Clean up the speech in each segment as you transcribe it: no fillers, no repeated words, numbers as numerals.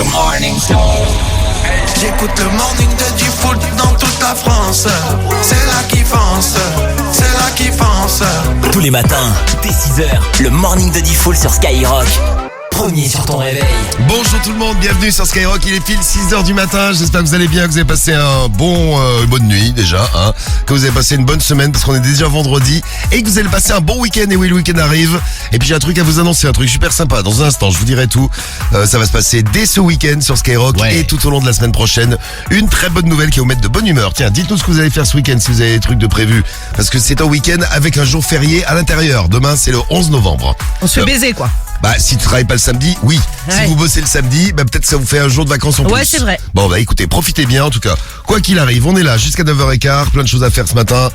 The Morning Show. J'écoute le morning de Diffoul dans toute la France. C'est là qui fonce, c'est là qui fonce. Tous les matins, dès 6h, le morning de Diffoul sur Skyrock. Premier sur ton réveil. Bonjour tout le monde, bienvenue sur Skyrock, il est pile 6h du matin, j'espère que vous allez bien, que vous avez passé une bonne nuit déjà, que vous avez passé une bonne semaine parce qu'on est déjà vendredi et que vous allez passer un bon week-end. Et oui, le week-end arrive et puis j'ai un truc à vous annoncer, un truc super sympa, dans un instant je vous dirai tout. Ça va se passer dès ce week-end sur Skyrock et tout au long de la semaine prochaine. Une très bonne nouvelle qui va vous mettre de bonne humeur. Tiens, dites-nous ce que vous allez faire ce week-end si vous avez des trucs de prévu, parce que c'est un week-end avec un jour férié à l'intérieur. Demain c'est le 11 novembre. On se fait baiser quoi. Bah, si tu travailles pas le samedi, oui. Ouais. Si vous bossez le samedi, bah, peut-être ça vous fait un jour de vacances en plus. Ouais, c'est vrai. Bon, bah, écoutez, profitez bien, en tout cas. Quoi qu'il arrive, on est là jusqu'à 9h15, plein de choses à faire ce matin.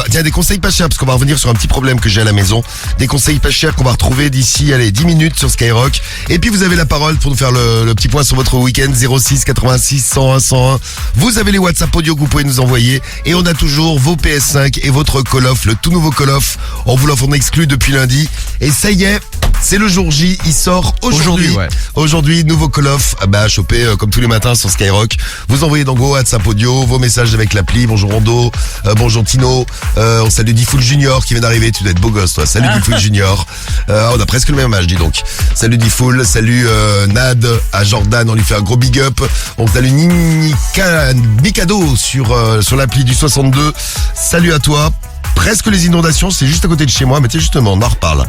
Tiens, des conseils pas chers, parce qu'on va revenir sur un petit problème que j'ai à la maison. Des conseils pas chers qu'on va retrouver d'ici, 10 minutes sur Skyrock. Et puis, vous avez la parole pour nous faire le petit point sur votre week-end, 06 86 101 101. Vous avez les WhatsApp audio que vous pouvez nous envoyer. Et on a toujours vos PS5 et votre Call of, le tout nouveau Call of. On vous l'offre en exclu depuis lundi. Et ça y est, c'est le jour J, il sort aujourd'hui. Aujourd'hui, nouveau Call of, à choper comme tous les matins sur Skyrock. Vous envoyez dans Go WhatsApp audio, vos messages avec l'appli. Bonjour Rondo, bonjour Tino, on salue Diffoul Junior qui vient d'arriver. Tu dois être beau gosse toi, salut Diffoul Junior. On a presque le même âge, dis donc. Salut Diffoul, salut Nad, à Jordan, on lui fait un gros big up. On salue Mikado sur l'appli du 62. Salut à toi. Presque les inondations, c'est juste à côté de chez moi, mais tiens justement, on en reparle.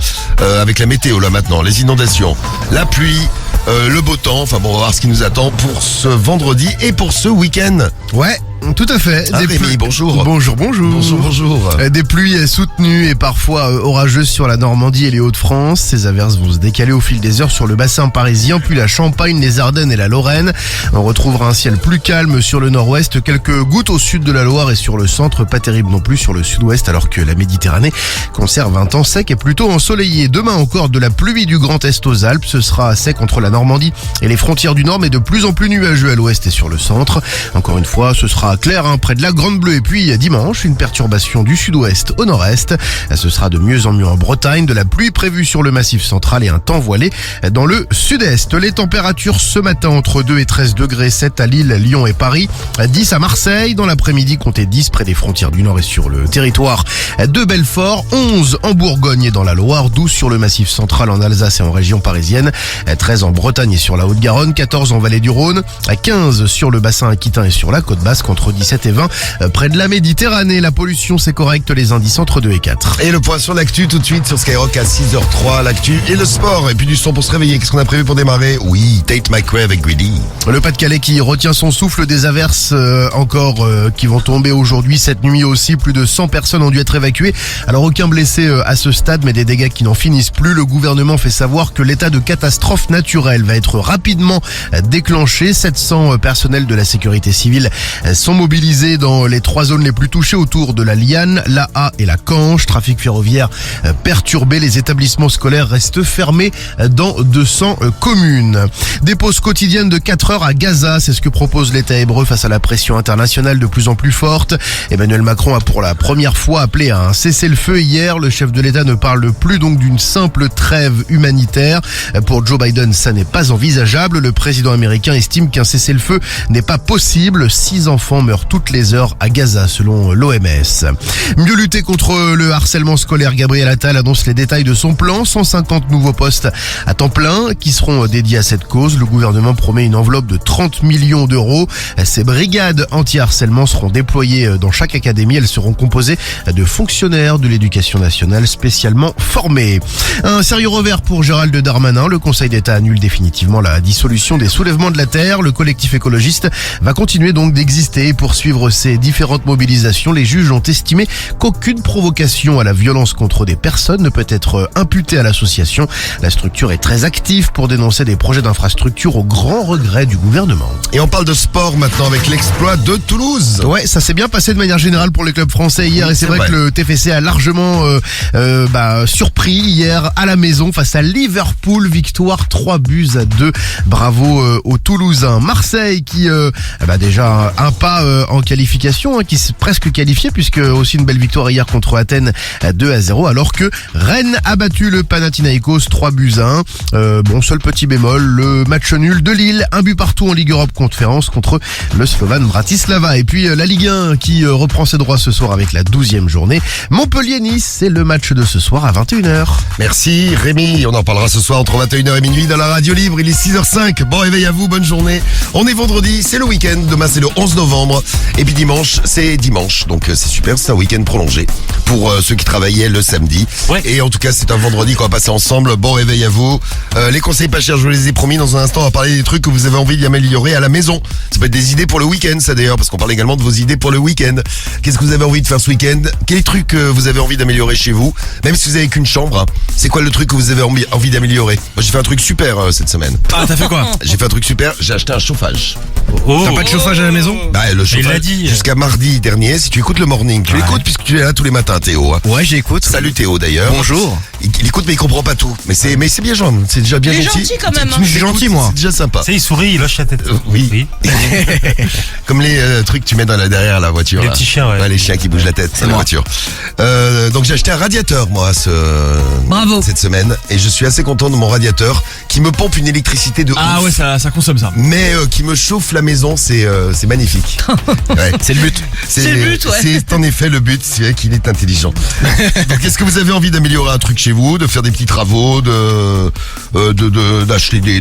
Avec la météo là maintenant, les inondations, la pluie, le beau temps, enfin bon, on va voir ce qui nous attend pour ce vendredi et pour ce week-end. Ouais, tout à fait. Rémi, bonjour. Bonjour. Bonjour. Des pluies soutenues et parfois orageuses sur la Normandie et les Hauts-de-France. Ces averses vont se décaler au fil des heures sur le bassin parisien, puis la Champagne, les Ardennes et la Lorraine. On retrouvera un ciel plus calme sur le nord-ouest, quelques gouttes au sud de la Loire et sur le centre, pas terrible non plus sur le sud-ouest, alors que la Méditerranée conserve un temps sec et plutôt ensoleillé. Demain encore de la pluie du Grand Est aux Alpes, ce sera sec entre la Normandie et les frontières du Nord, mais de plus en plus nuageux à l'ouest et sur le centre. Encore une fois, ce sera clair près de la Grande Bleue. Et puis dimanche, une perturbation du sud-ouest au nord-est. Ce sera de mieux en mieux en Bretagne, de la pluie prévue sur le massif central et un temps voilé dans le sud-est. Les températures ce matin entre 2 et 13 degrés, 7 à Lille, Lyon et Paris, 10 à Marseille. Dans l'après-midi, comptez 10 près des frontières du Nord et sur le territoire de Belfort, 11 en Bourgogne et dans la Loire, 12 sur le massif central en Alsace et en région parisienne, 13 en Bretagne et sur la Haute-Garonne, 14 en vallée du Rhône, 15 sur le bassin aquitain et sur la côte basque, entre 17 et 20 près de la Méditerranée. La pollution, c'est correct, les indices entre 2 et 4. Et le point sur l'actu tout de suite sur Skyrock à 6h03, l'actu et le sport. Et puis du son pour se réveiller. Qu'est-ce qu'on a prévu pour démarrer? Oui, Tate McRae avec Greedy. Le Pas-de-Calais qui retient son souffle, des averses encore qui vont tomber aujourd'hui, cette nuit aussi. Plus de 100 personnes ont dû être évacuées. Alors aucun blessé à ce stade, mais des dégâts qui n'en finissent plus. Le gouvernement fait savoir que l'état de catastrophe naturelle va être rapidement déclenché. 700 personnels de la sécurité civile sont mobilisés dans les 3 zones les plus touchées autour de la Liane, la A et la Canche. Trafic ferroviaire perturbé, les établissements scolaires restent fermés dans 200 communes. Des pauses quotidiennes de 4 heures à Gaza, c'est ce que propose l'État hébreu face à la pression internationale de plus en plus forte. Emmanuel Macron a pour la première fois appelé à un cessez-le-feu hier. Le chef de l'État ne parle plus donc d'une simple trêve humanitaire. Pour Joe Biden, ça n'est pas envisageable. Le président américain estime qu'un cessez-le-feu n'est pas possible. 6 enfants meurent toutes les heures à Gaza selon l'OMS. Mieux lutter contre le harcèlement scolaire, Gabriel Attal annonce les détails de son plan. 150 nouveaux postes à temps plein qui seront dédiés à cette cause. Le gouvernement promet une enveloppe de 30 millions d'euros. Ces brigades anti-harcèlement seront déployées dans chaque académie. Elles seront composées de fonctionnaires de l'éducation nationale spécialement formés. Un sérieux revers pour Gérald Darmanin. Le Conseil d'État annule définitivement la dissolution des soulèvements de la terre. Le collectif écologiste va continuer donc d'exister et poursuivre ses différentes mobilisations. Les juges ont estimé qu'aucune provocation à la violence contre des personnes ne peut être imputée à l'association. La structure est très active pour dénoncer des projets d'infrastructure au grand regret du gouvernement. Et on parle de sport maintenant avec l'exploit de Toulouse. Ouais, ça s'est bien passé de manière générale pour les clubs français hier, et c'est vrai que le TFC a largement surpris hier à la maison face à Liverpool. Victoire 3-2. Bravo aux Toulousains. Marseille qui déjà un pas en qualification, qui s'est presque qualifié, puisque aussi une belle victoire hier contre Athènes 2-0, alors que Rennes a battu le Panathinaikos 3-1. Seul petit bémol, le match nul de Lille, un but partout en Ligue Europe Conférence contre le Slovan Bratislava. Et puis la Ligue 1 qui reprend ses droits ce soir avec la 12e journée. Montpellier-Nice, c'est le match de ce soir à 21h. Merci Rémi, on en parlera ce soir entre 21h et minuit dans la radio libre, il est 6h05, bon réveil à vous, bonne journée. On est vendredi, c'est le week-end, demain c'est le 11 novembre, et puis dimanche c'est dimanche, donc c'est super, c'est un week-end prolongé pour ceux qui travaillaient le samedi. Ouais. Et en tout cas c'est un vendredi qu'on va passer ensemble, bon réveil à vous. Les conseils pas chers, je vous les ai promis, dans un instant on va parler des trucs que vous avez envie d'améliorer à la maison. Ça peut être des idées pour le week-end ça d'ailleurs, parce qu'on parle également de vos idées pour le week-end. Qu'est-ce que vous avez envie de faire ce week-end? Quels trucs que vous avez envie d'améliorer chez vous? Même si vous avez qu'une chambre, hein. C'est quoi le truc que vous avez envie d'améliorer? Moi j'ai fait un truc super cette semaine. Ah, t'as fait quoi? J'ai fait un truc super, j'ai acheté un chauffage. Oh. T'as pas de chauffage à la maison? Bah le chauffage, l'a dit. jusqu'à mardi dernier, si tu écoutes le morning, tu l'écoutes puisque tu es là tous les matins Théo. Hein. Ouais, j'écoute. Salut Théo d'ailleurs. Bonjour. Il écoute mais il comprend pas tout. Mais c'est bien gentil, c'est déjà bien Il est gentil. gentil quand même, hein. Tu nous Je suis écoutes, gentil, moi. C'est déjà sympa. Tu sais, il sourit, il hoche la tête. Oui. Comme les trucs que tu mets derrière la voiture. Les là. petits chiens, ouais. Les chiens qui bougent la tête dans la voiture. Donc j'ai acheté un radiateur moi Bravo. cette semaine et je suis assez content de mon radiateur qui me pompe une électricité de Ah ouf, ouais, ça consomme ça. mais qui me chauffe la maison, c'est magnifique. Ouais. C'est le but. C'est le but, ouais. C'est en effet le but, c'est vrai qu'il est intelligent. Donc est-ce que vous avez envie d'améliorer un truc chez vous, de faire des petits travaux,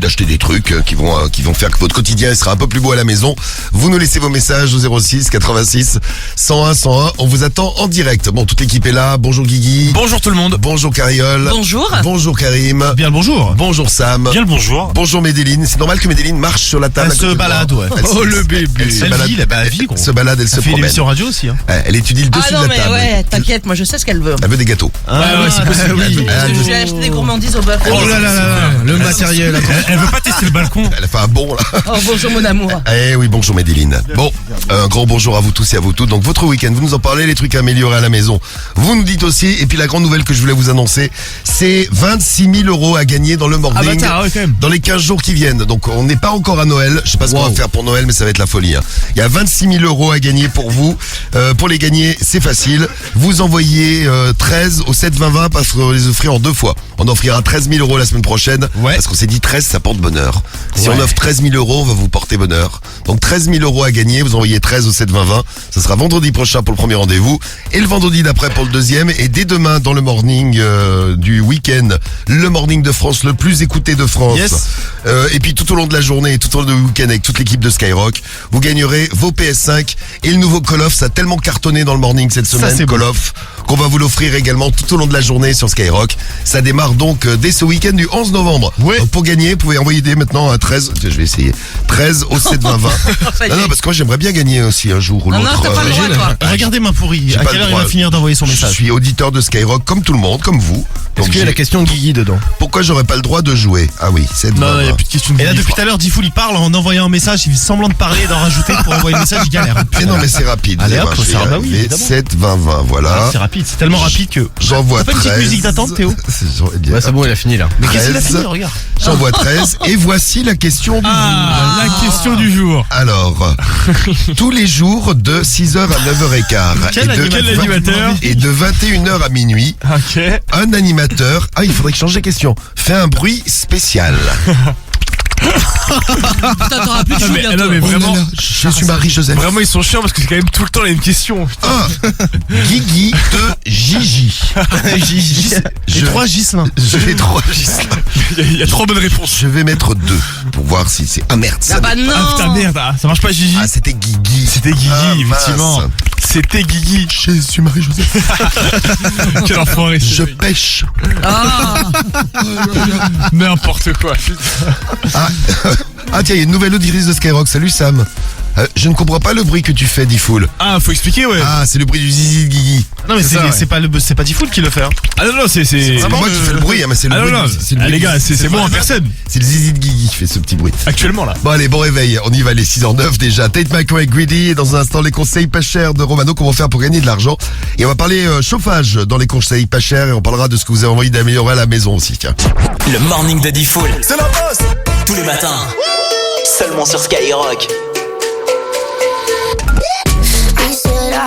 d'acheter des trucs qui vont faire que votre quotidien sera un peu plus beau à la maison? Vous nous laissez vos messages au 06 86 101 101. On vous attend en direct. Bon, toute l'équipe est là. Bonjour Guigui. Bonjour tout le monde. Bonjour Cariole. Bonjour. Bonjour Karim. Bien le bonjour. Bonjour Sam. Bien le bonjour. Bonjour Médéline. C'est normal que Médéline marche sur la table. Elle à côté se de moi. balade, ouais. Elle Oh, le bébé. Elle se Elle balade. vit, elle vit, gros. Elle se balade, elle se Elle fait une promène. émission radio aussi, hein. Elle étudie le dessus Ah non, de la mais table. ouais, t'inquiète, moi je sais ce qu'elle veut. Elle veut des gâteaux. Ouais, c'est possible. oui. Je lui ai acheté des gourmandises au beurre. Oh là là là, le matériel. Elle veut pas tester le balcon. Elle a fait un bon là. Oh, bonjour mon amour. Eh oui, bonjour Médéline. Bon, un grand bonjour à vous tous et à vous toutes. Donc votre week-end, vous nous en parlez, les trucs à améliorer à la maison. Vous nous dites aussi, et puis la grande nouvelle que je voulais vous annoncer, c'est 26 000 € à gagner dans le morning. Ah bah t'as, ouais, quand même. Dans les 15 jours qui viennent. Donc on n'est pas encore à Noël. Je sais pas ce qu'on va faire pour Noël, mais ça va être la folie. Hein. Il y a 26 000 € à gagner pour vous. Pour les gagner, c'est facile. Vous envoyez 13 au 7 20 20 parce qu'on les offrir en deux fois. On offrira 13 000 € la semaine prochaine. Ouais. Parce qu'on s'est dit 13, ça porte bonheur. Si Ouais. on offre 13 000 €, on va vous porter bonheur. Donc 13 000 € à gagner. Vous envoyez 13 au 7 20 20. Ça sera vendredi prochain pour le premier rendez-vous. Et le vendredi d'après pour le deuxième. Et dès demain dans le morning du week-end. Le morning de France, le plus écouté de France. Yes. Et puis tout au long de la journée et tout au long du week-end avec toute l'équipe de Skyrock, vous gagnerez vos PS5 et le nouveau Call of. Ça a tellement cartonné dans le morning cette semaine, c'est Call of, qu'on va vous l'offrir également tout au long de la journée sur Skyrock. Ça démarre donc dès ce week-end du 11 novembre. Ouais. Donc, pour gagner, vous pouvez envoyer dès maintenant à 13, je vais essayer, 13 au 7 20 20. Ça y Non, est. non, parce que moi j'aimerais bien gagner aussi un jour ou Non, l'autre. non, t'as pas le droit, toi. Regardez ma pourrie. J'ai À pas quelle le heure il droit. va finir d'envoyer son Je message? suis auditeur de Skyrock comme tout le monde, comme vous. Est-ce Donc qu'il y a la j'ai- question Guigui dedans? pourquoi j'aurais pas le droit de jouer? Ah oui, 7 20 Non, il n'y a 20. plus de question. Et là, depuis tout à l'heure, Diffoul il parle en envoyant un message, il fait semblant de parler, d'en rajouter pour envoyer un message, il galère. Mais non, mais c'est rapide. Allez, vous allez hop, voir, je vais ça y va, oui, arriver. évidemment. 7 20 20, voilà. C'est rapide, c'est tellement rapide que. J'envoie T'as pas une 13. petite musique d'attente, Théo Ouais, c'est bon, il a fini là. Mais qu'est-ce qu'il a 13. fait, regarde. J'envoie 13 et voici la question du jour. Ah, la question du jour. Alors, tous les jours de 6h à 9h15 Quel animateur et de 21h à minuit, Ok. un animateur, il faudrait que je change de question, fait un bruit spécial. Putain, t'auras plus de chou mais- bientôt. non, mais vraiment- Oh là là, je suis Marie-Joseph. Vraiment, ils sont chiants parce que c'est quand même tout le temps les mêmes questions. 1. Guigui de Gigi. J'ai 3 Gislin. Je vais 3 Il y a 3 bonnes réponses. Je vais mettre 2 pour voir si c'est... Ah merde, ça... Ah bah non. Ah putain, merde, ah, ça marche pas, Gigi. Ah, c'était Guigui. C'était Guigui, Ah, mince. effectivement. C'était Guigui. Je suis Marie-Joseph. Quel enfoiré. Je pêche. Ah. N'importe quoi, putain. Ah tiens, il y a une nouvelle auditrice de Skyrock. Salut Sam. Je ne comprends pas le bruit que tu fais, Diffoul. Ah, faut expliquer, ouais. Ah, c'est le bruit du zizi de Guigui. Non, mais c'est ça, ouais. c'est pas Diffoul qui le fait. Hein. Ah non, non, c'est. C'est moi qui fais le bruit, hein, mais c'est le Ah bruit. non, non. C'est le Ah, bruit les du- gars, c'est moi en personne. C'est le zizi de Guigui qui fait ce petit bruit. Actuellement, là. Bon allez, bon réveil, on y va, les 6h09 déjà. Tate McRae Greedy et dans un instant les conseils pas chers de Romano, comment faire pour gagner de l'argent. Et on va parler chauffage dans les conseils pas chers et on parlera de ce que vous avez envie d'améliorer à la maison aussi. Tiens. Le morning de Diffoul. C'est la bosse. Tous les matins. Seulement sur Skyrock.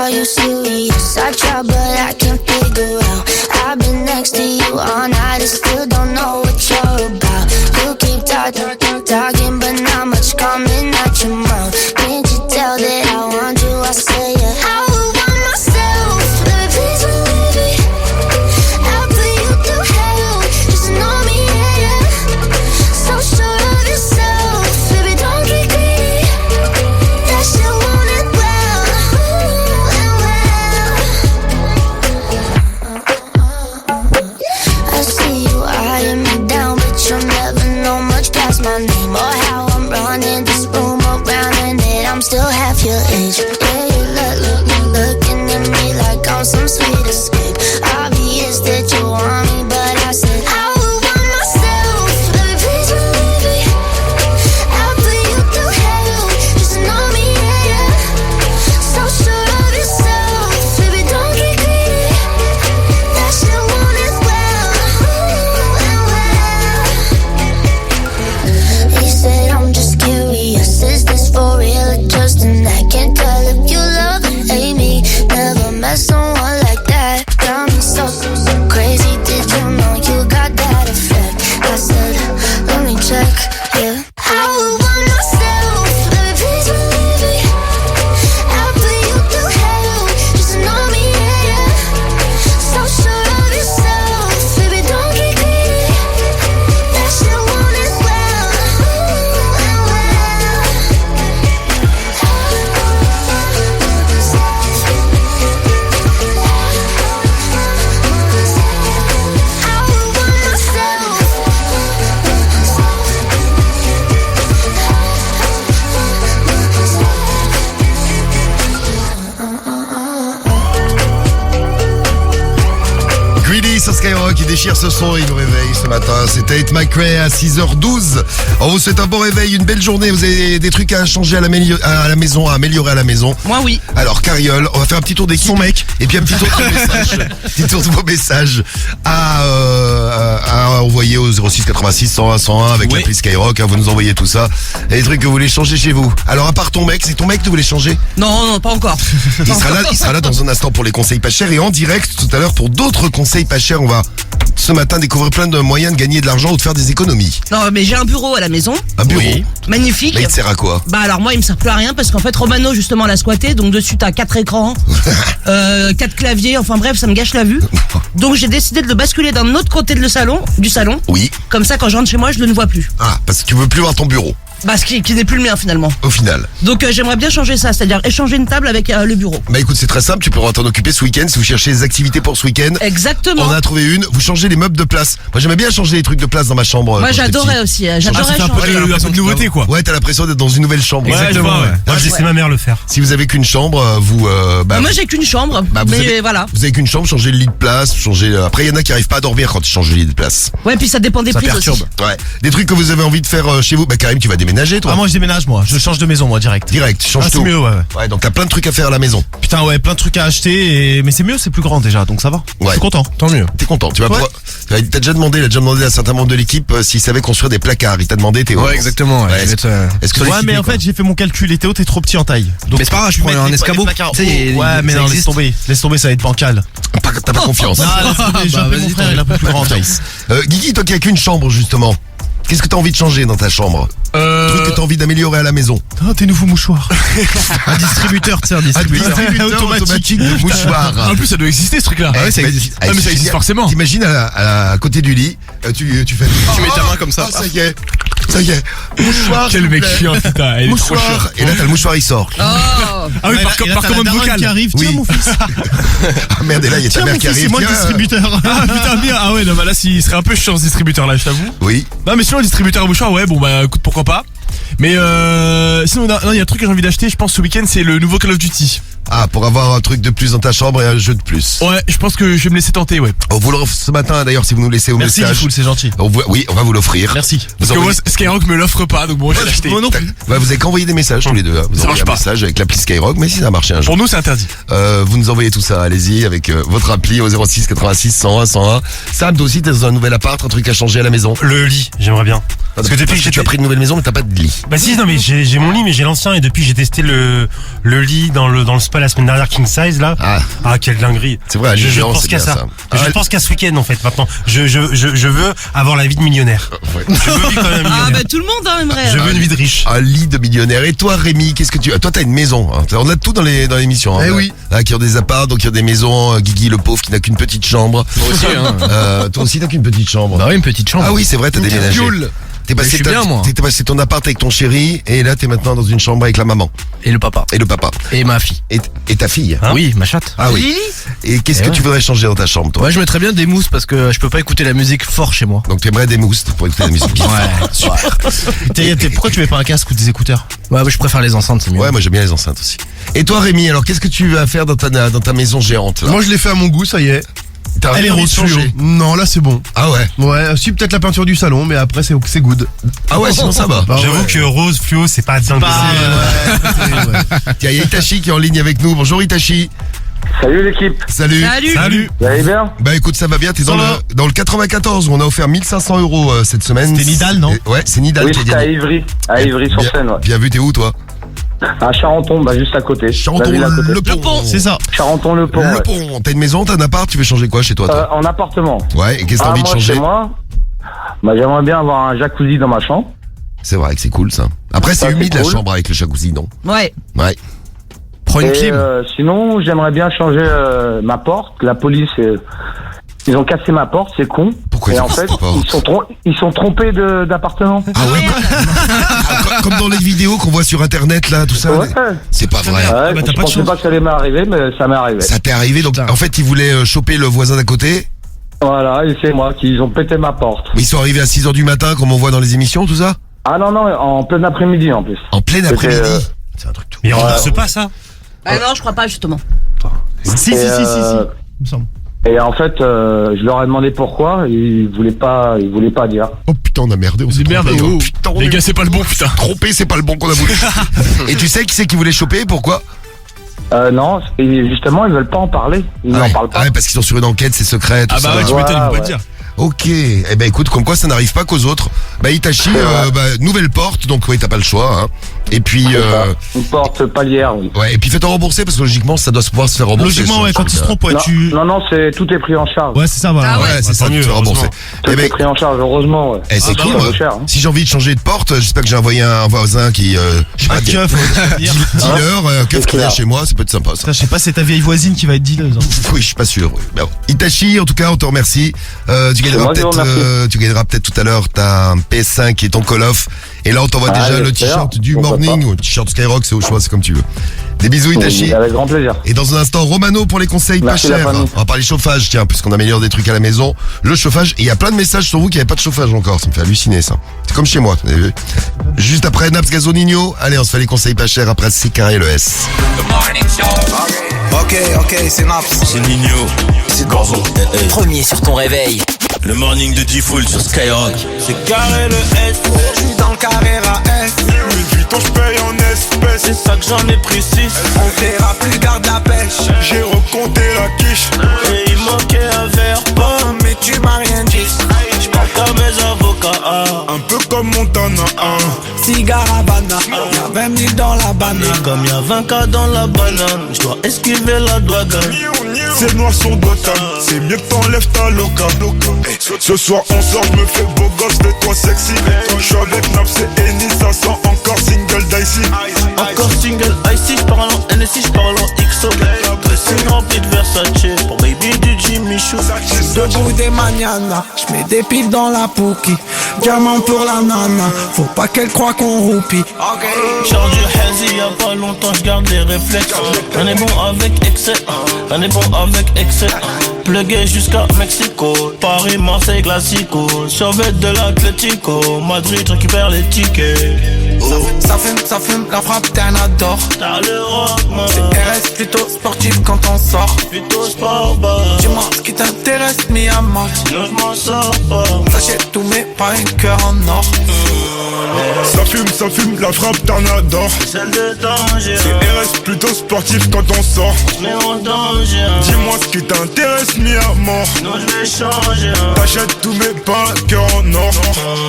Are you serious? I try but I can't figure out. I've been next to you all night and still don't know what you're about. You keep talking but not much coming out your mouth. Can't you tell that I want you? I say yeah. I would want myself, baby, please believe me. I'll put you through hell, just know me, yeah, yeah. So sure of yourself, baby, don't get greedy. That shit want it well, I see you eyeing me down, but you'll never know much past my name or how I'm running this room around, and that I'm still half your age. Yeah, you looking at me like I'm some sweet escape. Obvious that you want me, but I said I would want myself, baby, please believe me. I'll put you through hell, just know me, yeah, yeah. So sure of yourself, baby, don't get greedy. That shit want it well. He said I'm just curious, is this for real or just an act? Can't tell if you love or hate me. Never met someone like that. Got me so crazy. Did you know you got that effect? I said, let me check, yeah. I would want myself, baby, please believe me. I'll put you through hell, just know me, yeah, yeah. So sure of yourself, baby, don't get greedy. That shit want it well. I would want myself. Greedy sur Skyrock, il déchire ce son, il nous réveille ce matin. C'était Tate McRae à 6h12. On vous souhaite un bon réveil, une belle journée. Vous avez des trucs à changer à la maison, à améliorer à la maison. Moi, oui. Alors, Cariole, on va faire un petit tour d'équipe. Son mec. Et puis un petit tour de vos messages. Petit tour de vos messages à envoyer au 06 86 101 101 avec Oui. l'appli Skyrock. Hein, vous nous envoyez tout ça. Et les trucs que vous voulez changer chez vous. Alors, à part ton mec, c'est ton mec que vous voulez changer? Non, pas encore. Il sera là dans un instant pour les conseils pas chers et en direct tout à l'heure pour d'autres conseils pas chers. On va ce matin découvrir plein de moyens de gagner de l'argent ou de faire des économies. Non, mais j'ai un bureau à la maison. Un bureau. Oui. Magnifique. Mais il te sert à quoi? Bah alors moi il me sert plus à rien parce qu'en fait Romano justement l'a squatté, donc dessus t'as 4 écrans, 4 claviers, enfin bref ça me gâche la vue. Donc j'ai décidé de le basculer d'un autre côté du salon, Oui. comme ça quand je rentre chez moi je le ne vois plus. Ah, parce que tu veux plus voir ton bureau, Bah ce qui n'est plus le mien finalement. au final. Donc j'aimerais bien changer ça, c'est-à-dire échanger une table avec le bureau. Bah écoute, c'est très simple, tu pourras t'en occuper ce week-end si vous cherchez des activités pour ce week-end. Exactement. On a trouvé une, vous changez les meubles de place. Moi j'aimais bien changer les trucs de place dans ma chambre. Moi quand j'étais j'adorais petit. aussi, Ah, j'adorais ça fait un peu changer. de nouveauté, quoi. Ouais, t'as l'impression d'être dans une nouvelle chambre. Ouais, je vois, ouais. Moi, j'ai laissé ma mère le faire. Si vous avez qu'une chambre, vous... Moi j'ai qu'une chambre, vous mais avez- voilà. Vous avez qu'une chambre, changez le lit de place, changez... Après, il y en a qui arrivent pas à dormir quand ils changent le lit de place. Ouais, puis ça dépend des Ça prises perturbe. aussi. Ouais. Des trucs que vous avez envie de faire chez vous. Bah Karim, tu vas déménager, toi. Ah, moi je déménage, moi. Je change de maison, moi, direct. Direct, change Ah, c'est tout. mieux, ouais. Ouais, donc t'as plein de trucs à faire à la maison. Putain, ouais, plein de trucs à acheter, mais c'est mieux, c'est plus grand déjà, donc ça va. Je Ouais. suis content. Tant mieux. T'es content, tu vas Ouais. pouvoir... Il a déjà demandé à certains membres de l'équipe s'ils savaient construire des placards. Il t'a demandé, Théo. Ouais, exactement. Ouais, est-ce que Ouais, mais en fait, j'ai fait mon calcul et Théo, t'es trop petit en taille. Donc, Mais c'est pas grave, je tu prends mets un des escabeau. placards Tu sais, hauts. Ouais, mais ça non, existe. laisse tomber, ça va être bancal. t'as pas confiance. Ah, laisse tomber, j'ai Bah, appelé mon vas-y, frère, il est un peu plus grand en taille. Guigui, toi qui as qu'une chambre, justement. Qu'est-ce que t'as envie de changer dans ta chambre? Truc que t'as envie d'améliorer à la maison. Oh, tes nouveaux mouchoirs. Un distributeur, tu sais, un distributeur. Automatique de mouchoirs. En plus, ça doit exister ce truc-là. ouais, ça existe. Ah, mais ça existe forcément. T'imagines à côté du lit, tu fais... Tu mets ta main comme ça. Ça y est. Mouchoir. Quel s'il vous mec plaît. chiant, putain. Elle est trop chiante. Mouchoir. Et là, t'as le mouchoir, il sort. Oh. Ah oui, par commande vocale. qui arrive. Tiens, Oui. mon fils. Ah merde, et là, il y a ta Tiens, mère mon qui fils, arrive. c'est moi le Tiens, distributeur. Ah putain, bien. Ah ouais, non, bah là, il serait un peu chiant ce distributeur là, je t'avoue. Oui. Non, mais sinon, le distributeur à mouchoirs, ouais, bon, bah écoute, pourquoi pas. Mais sinon, non, il y a un truc que j'ai envie d'acheter, je pense, ce week-end, c'est le nouveau Call of Duty. Ah, pour avoir un truc de plus dans ta chambre et un jeu de plus. Ouais, je pense que je vais me laisser tenter, ouais. On vous l'offre ce matin, d'ailleurs, si vous nous laissez au Merci, message. Gifoul, c'est gentil. Oui, on va vous l'offrir. Merci. Vous Parce que moi, envoyez- Skyrock me l'offre pas, donc bon, je vais l'acheter. Moi non plus. Ouais, vous avez qu'envoyé des messages tous les deux. Hein. Vous Ça envoyez marche un pas. message avec l'appli Skyrock, mais si ça a marché un jour. Pour nous, c'est interdit. Vous nous envoyez tout ça, allez-y, avec votre appli au 06 86 101 101. Sam, toi aussi, t'es dans un nouvel appart, un truc à changer à la maison. Le lit, j'aimerais bien. Parce que depuis que tu as j'étais... pris une nouvelle maison, mais t'as pas de lit. Bah si, non mais j'ai mon lit, mais j'ai l'ancien et depuis j'ai testé le lit dans le pas la semaine dernière King Size là. Ah quelle dinguerie. C'est vrai, je Lyon, pense c'est qu'à bien ça. ça. Je pense qu'à ce week-end en fait maintenant. Je veux avoir la vie de millionnaire. Ouais. Je veux vivre comme un millionnaire. Ah bah tout le monde aimerait. Je veux une vie de riche. Un lit de millionnaire. Et toi, Rémi, qu'est-ce que tu as? Toi, t'as une maison. Hein. On a tout dans l'émission. Hein. Eh oui. Là, qui ont des apparts, donc il y a des maisons. Guigui, le pauvre, qui n'a qu'une petite chambre. Moi aussi, hein. Toi aussi, t'as qu'une petite chambre. Bah oui, une petite chambre. Ah oui, c'est vrai, t'as déménagé. Fioul. T'es passé, Mais je suis bien, moi. t'es passé ton appart avec ton chéri, et là, t'es maintenant dans une chambre avec la maman Et le papa. et le papa Et ma fille. et ta fille. Hein Oui, ma chatte. Ah oui. Et qu'est-ce Eh que ouais. tu voudrais changer dans ta chambre, toi? Ouais, je mettrais bien des mousses parce que je peux pas écouter la musique fort chez moi. Donc tu aimerais des mousses pour écouter la musique. Ouais. Pourquoi tu mets pas un casque ou des écouteurs? Ouais, je préfère les enceintes, c'est mieux. Ouais, moi j'aime bien les enceintes aussi. Et toi, Rémi, alors qu'est-ce que tu vas faire dans ta maison géante là? Moi je l'ai fait à mon goût, ça y est. T'as Elle est envie de rose changer? fluo. Non, là c'est bon. Ah ouais. Ouais, si peut-être la peinture du salon, mais après c'est good. Ah ouais, sinon ça va. Ah J'avoue ouais. que rose fluo c'est pas dingue. Tiens, il y a Itachi qui est en ligne avec nous. Bonjour Itachi. Salut l'équipe, Salut. Salut. vous allez bien? Bah écoute, ça va bien, t'es dans le 94 où on a offert 1500 € cette semaine. C'était Nidal, non? Ouais, c'est Nidal Oui, qui a c'était à gagné. Ivry, sur scène, ouais. Bien vu, t'es où toi? À Charenton, bah juste à côté. Charenton, La ville à côté. le pont. C'est ça. Charenton-le-Pont, Le ouais. pont. T'as une maison, t'as un appart, tu veux changer quoi chez toi, toi? En appartement. Ouais, et qu'est-ce que t'as envie de moi, changer? chez moi, bah j'aimerais bien avoir un jacuzzi dans ma chambre. C'est vrai que c'est cool ça. Après, c'est Ça, c'est humide la cool. chambre avec le jacuzzi, non? Ouais. Ouais. Prends une Et clim. sinon, j'aimerais bien changer ma porte. La police, ils ont cassé ma porte, c'est con. Pourquoi Et ils ont en cassé fait, ta porte ils sont trompés d'appartement. Ah ouais. Comme dans les vidéos qu'on voit sur internet là, tout ça. Ouais. C'est pas vrai. Ouais, je pensais pas que ça allait m'arriver, mais ça m'est arrivé. Ça t'est arrivé, donc en fait ils voulaient choper le voisin d'à côté. Voilà, et c'est moi qui ils ont pété ma porte. Mais ils sont arrivés à 6h du matin comme on voit dans les émissions, tout ça. Ah non, en plein après-midi en plus. En plein C'était, après-midi. C'est un truc tout. Mais on rembourse pas ça. Bah non, je crois pas justement. Si, Et, il me semble. Et en fait, je leur ai demandé pourquoi, ils voulaient pas dire. Oh putain, on a merdé, on s'est Merde, trompé. oh. Putain, on Les est gars, c'est pas le bon, putain. trompé, c'est pas le bon qu'on a voulu. Et tu sais qui c'est qui voulait choper, pourquoi? Non, et justement, ils veulent pas en parler. Ils n'en parlent pas. Ah ouais, parce qu'ils sont sur une enquête, c'est secret, tout Ah bah ça. ouais, tu m'étonnes, ils vont pas Ouais. te dire. Ok, eh ben écoute, comme quoi ça n'arrive pas qu'aux autres. Bah Itachi, nouvelle porte, donc oui, t'as pas le choix. Hein. Et puis, Une porte palière, oui. ouais, et puis fais-toi rembourser parce que logiquement ça doit pouvoir se faire rembourser. Logiquement, ouais, quand ils se trompent, ouais, Non, tout est pris en charge. Ouais, c'est ça, voilà. Ah Ouais, c'est ça, tant tu mieux, te fais rembourser. heureusement. Tout Eh ben, est pris en charge, heureusement, ouais. c'est bah cool. ouais, Moi. c'est cher, hein. Si j'ai envie de changer de porte, j'espère que j'ai envoyé un voisin qui, je sais pas, dealer, keuf qui vient clair. chez moi, ça peut être sympa ça. Je sais pas, c'est ta vieille voisine qui va être dealeuse. Oui, je suis pas sûr. Oui. Bon. Itachi, en tout cas, on te remercie. Tu moi qui vous remercie. gagneras peut-être tout à l'heure ta PS5 et ton Call of. Et là, on t'envoie Ah, déjà le j'espère. t-shirt du Pourquoi morning pas. ou le t-shirt Skyrock, c'est au choix, c'est comme tu veux. Des bisous, Itachi. Avec grand plaisir. Et dans un instant, Romano pour les conseils Merci, pas la chers. famille. On va parler chauffage, tiens, puisqu'on améliore des trucs à la maison. Le chauffage, et il y a plein de messages sur vous qui n'avaient pas de chauffage encore. Ça me fait halluciner, ça. C'est comme chez moi, vous avez vu. Juste après Naps Gazonino, allez, on se fait les conseils pas chers après C carré le S. Ok, c'est Naps. C'est Nino. C'est Gorzo. Premier sur ton réveil. Le morning de D-Full sur Skyrock. C'est carré le S. Je suis dans le carré à S. Louis Vuitton, je paye en espèces. C'est ça que j'en ai pris 6. On verra plus garde la pêche. J'ai recompté la quiche. Et il manquait un verre pas. Mais tu m'as rien dit. Je parle comme mes avocats. Un peu comme Montana. Cigare Havana. Y'a 20 000 dans la banane. Et comme y'a 20 cas dans la banane, je dois esquiver la douane. C'est noir son dotan, c'est mieux que t'enlèves ta loca. Ce soir on sort, je me fais beau gosse, fais-toi sexy. Je suis avec Naps et Eni, ça sent encore single dicey. Encore single icy, j'parle en NSI, j'parle en XO. Dressing rempli de Versace, pour baby du Jimmy Choo. Debout des mañanas, j'mets des piles dans la pouki. Diamant pour la nana, faut pas qu'elle croie qu'on roupie. Charge du hazy, y'a pas longtemps, j'garde les réflexes. On est bon avec excès, on est bon avec excès. Plugué jusqu'à Mexico, Paris, Marseille, Classico. Survêt de l'Atlético, Madrid, récupère les tickets. Ça fume, la frappe t'es un adore. T'as le rock, man. C'est RS plutôt sportif quand on sort. Plutôt sport, bah. Dis-moi ce qui t'intéresse, mi amant. Non, je m'en sors pas. J'achète tout mais pas un cœur en or. Ça fume, la frappe t'en adore. Celle de danger. C'est RS plutôt sportif quand on sort. Mais en danger. Dis-moi ce qui t'intéresse, mi à mort. Non, je vais changer. T'achètes tout mais pas un cœur en or.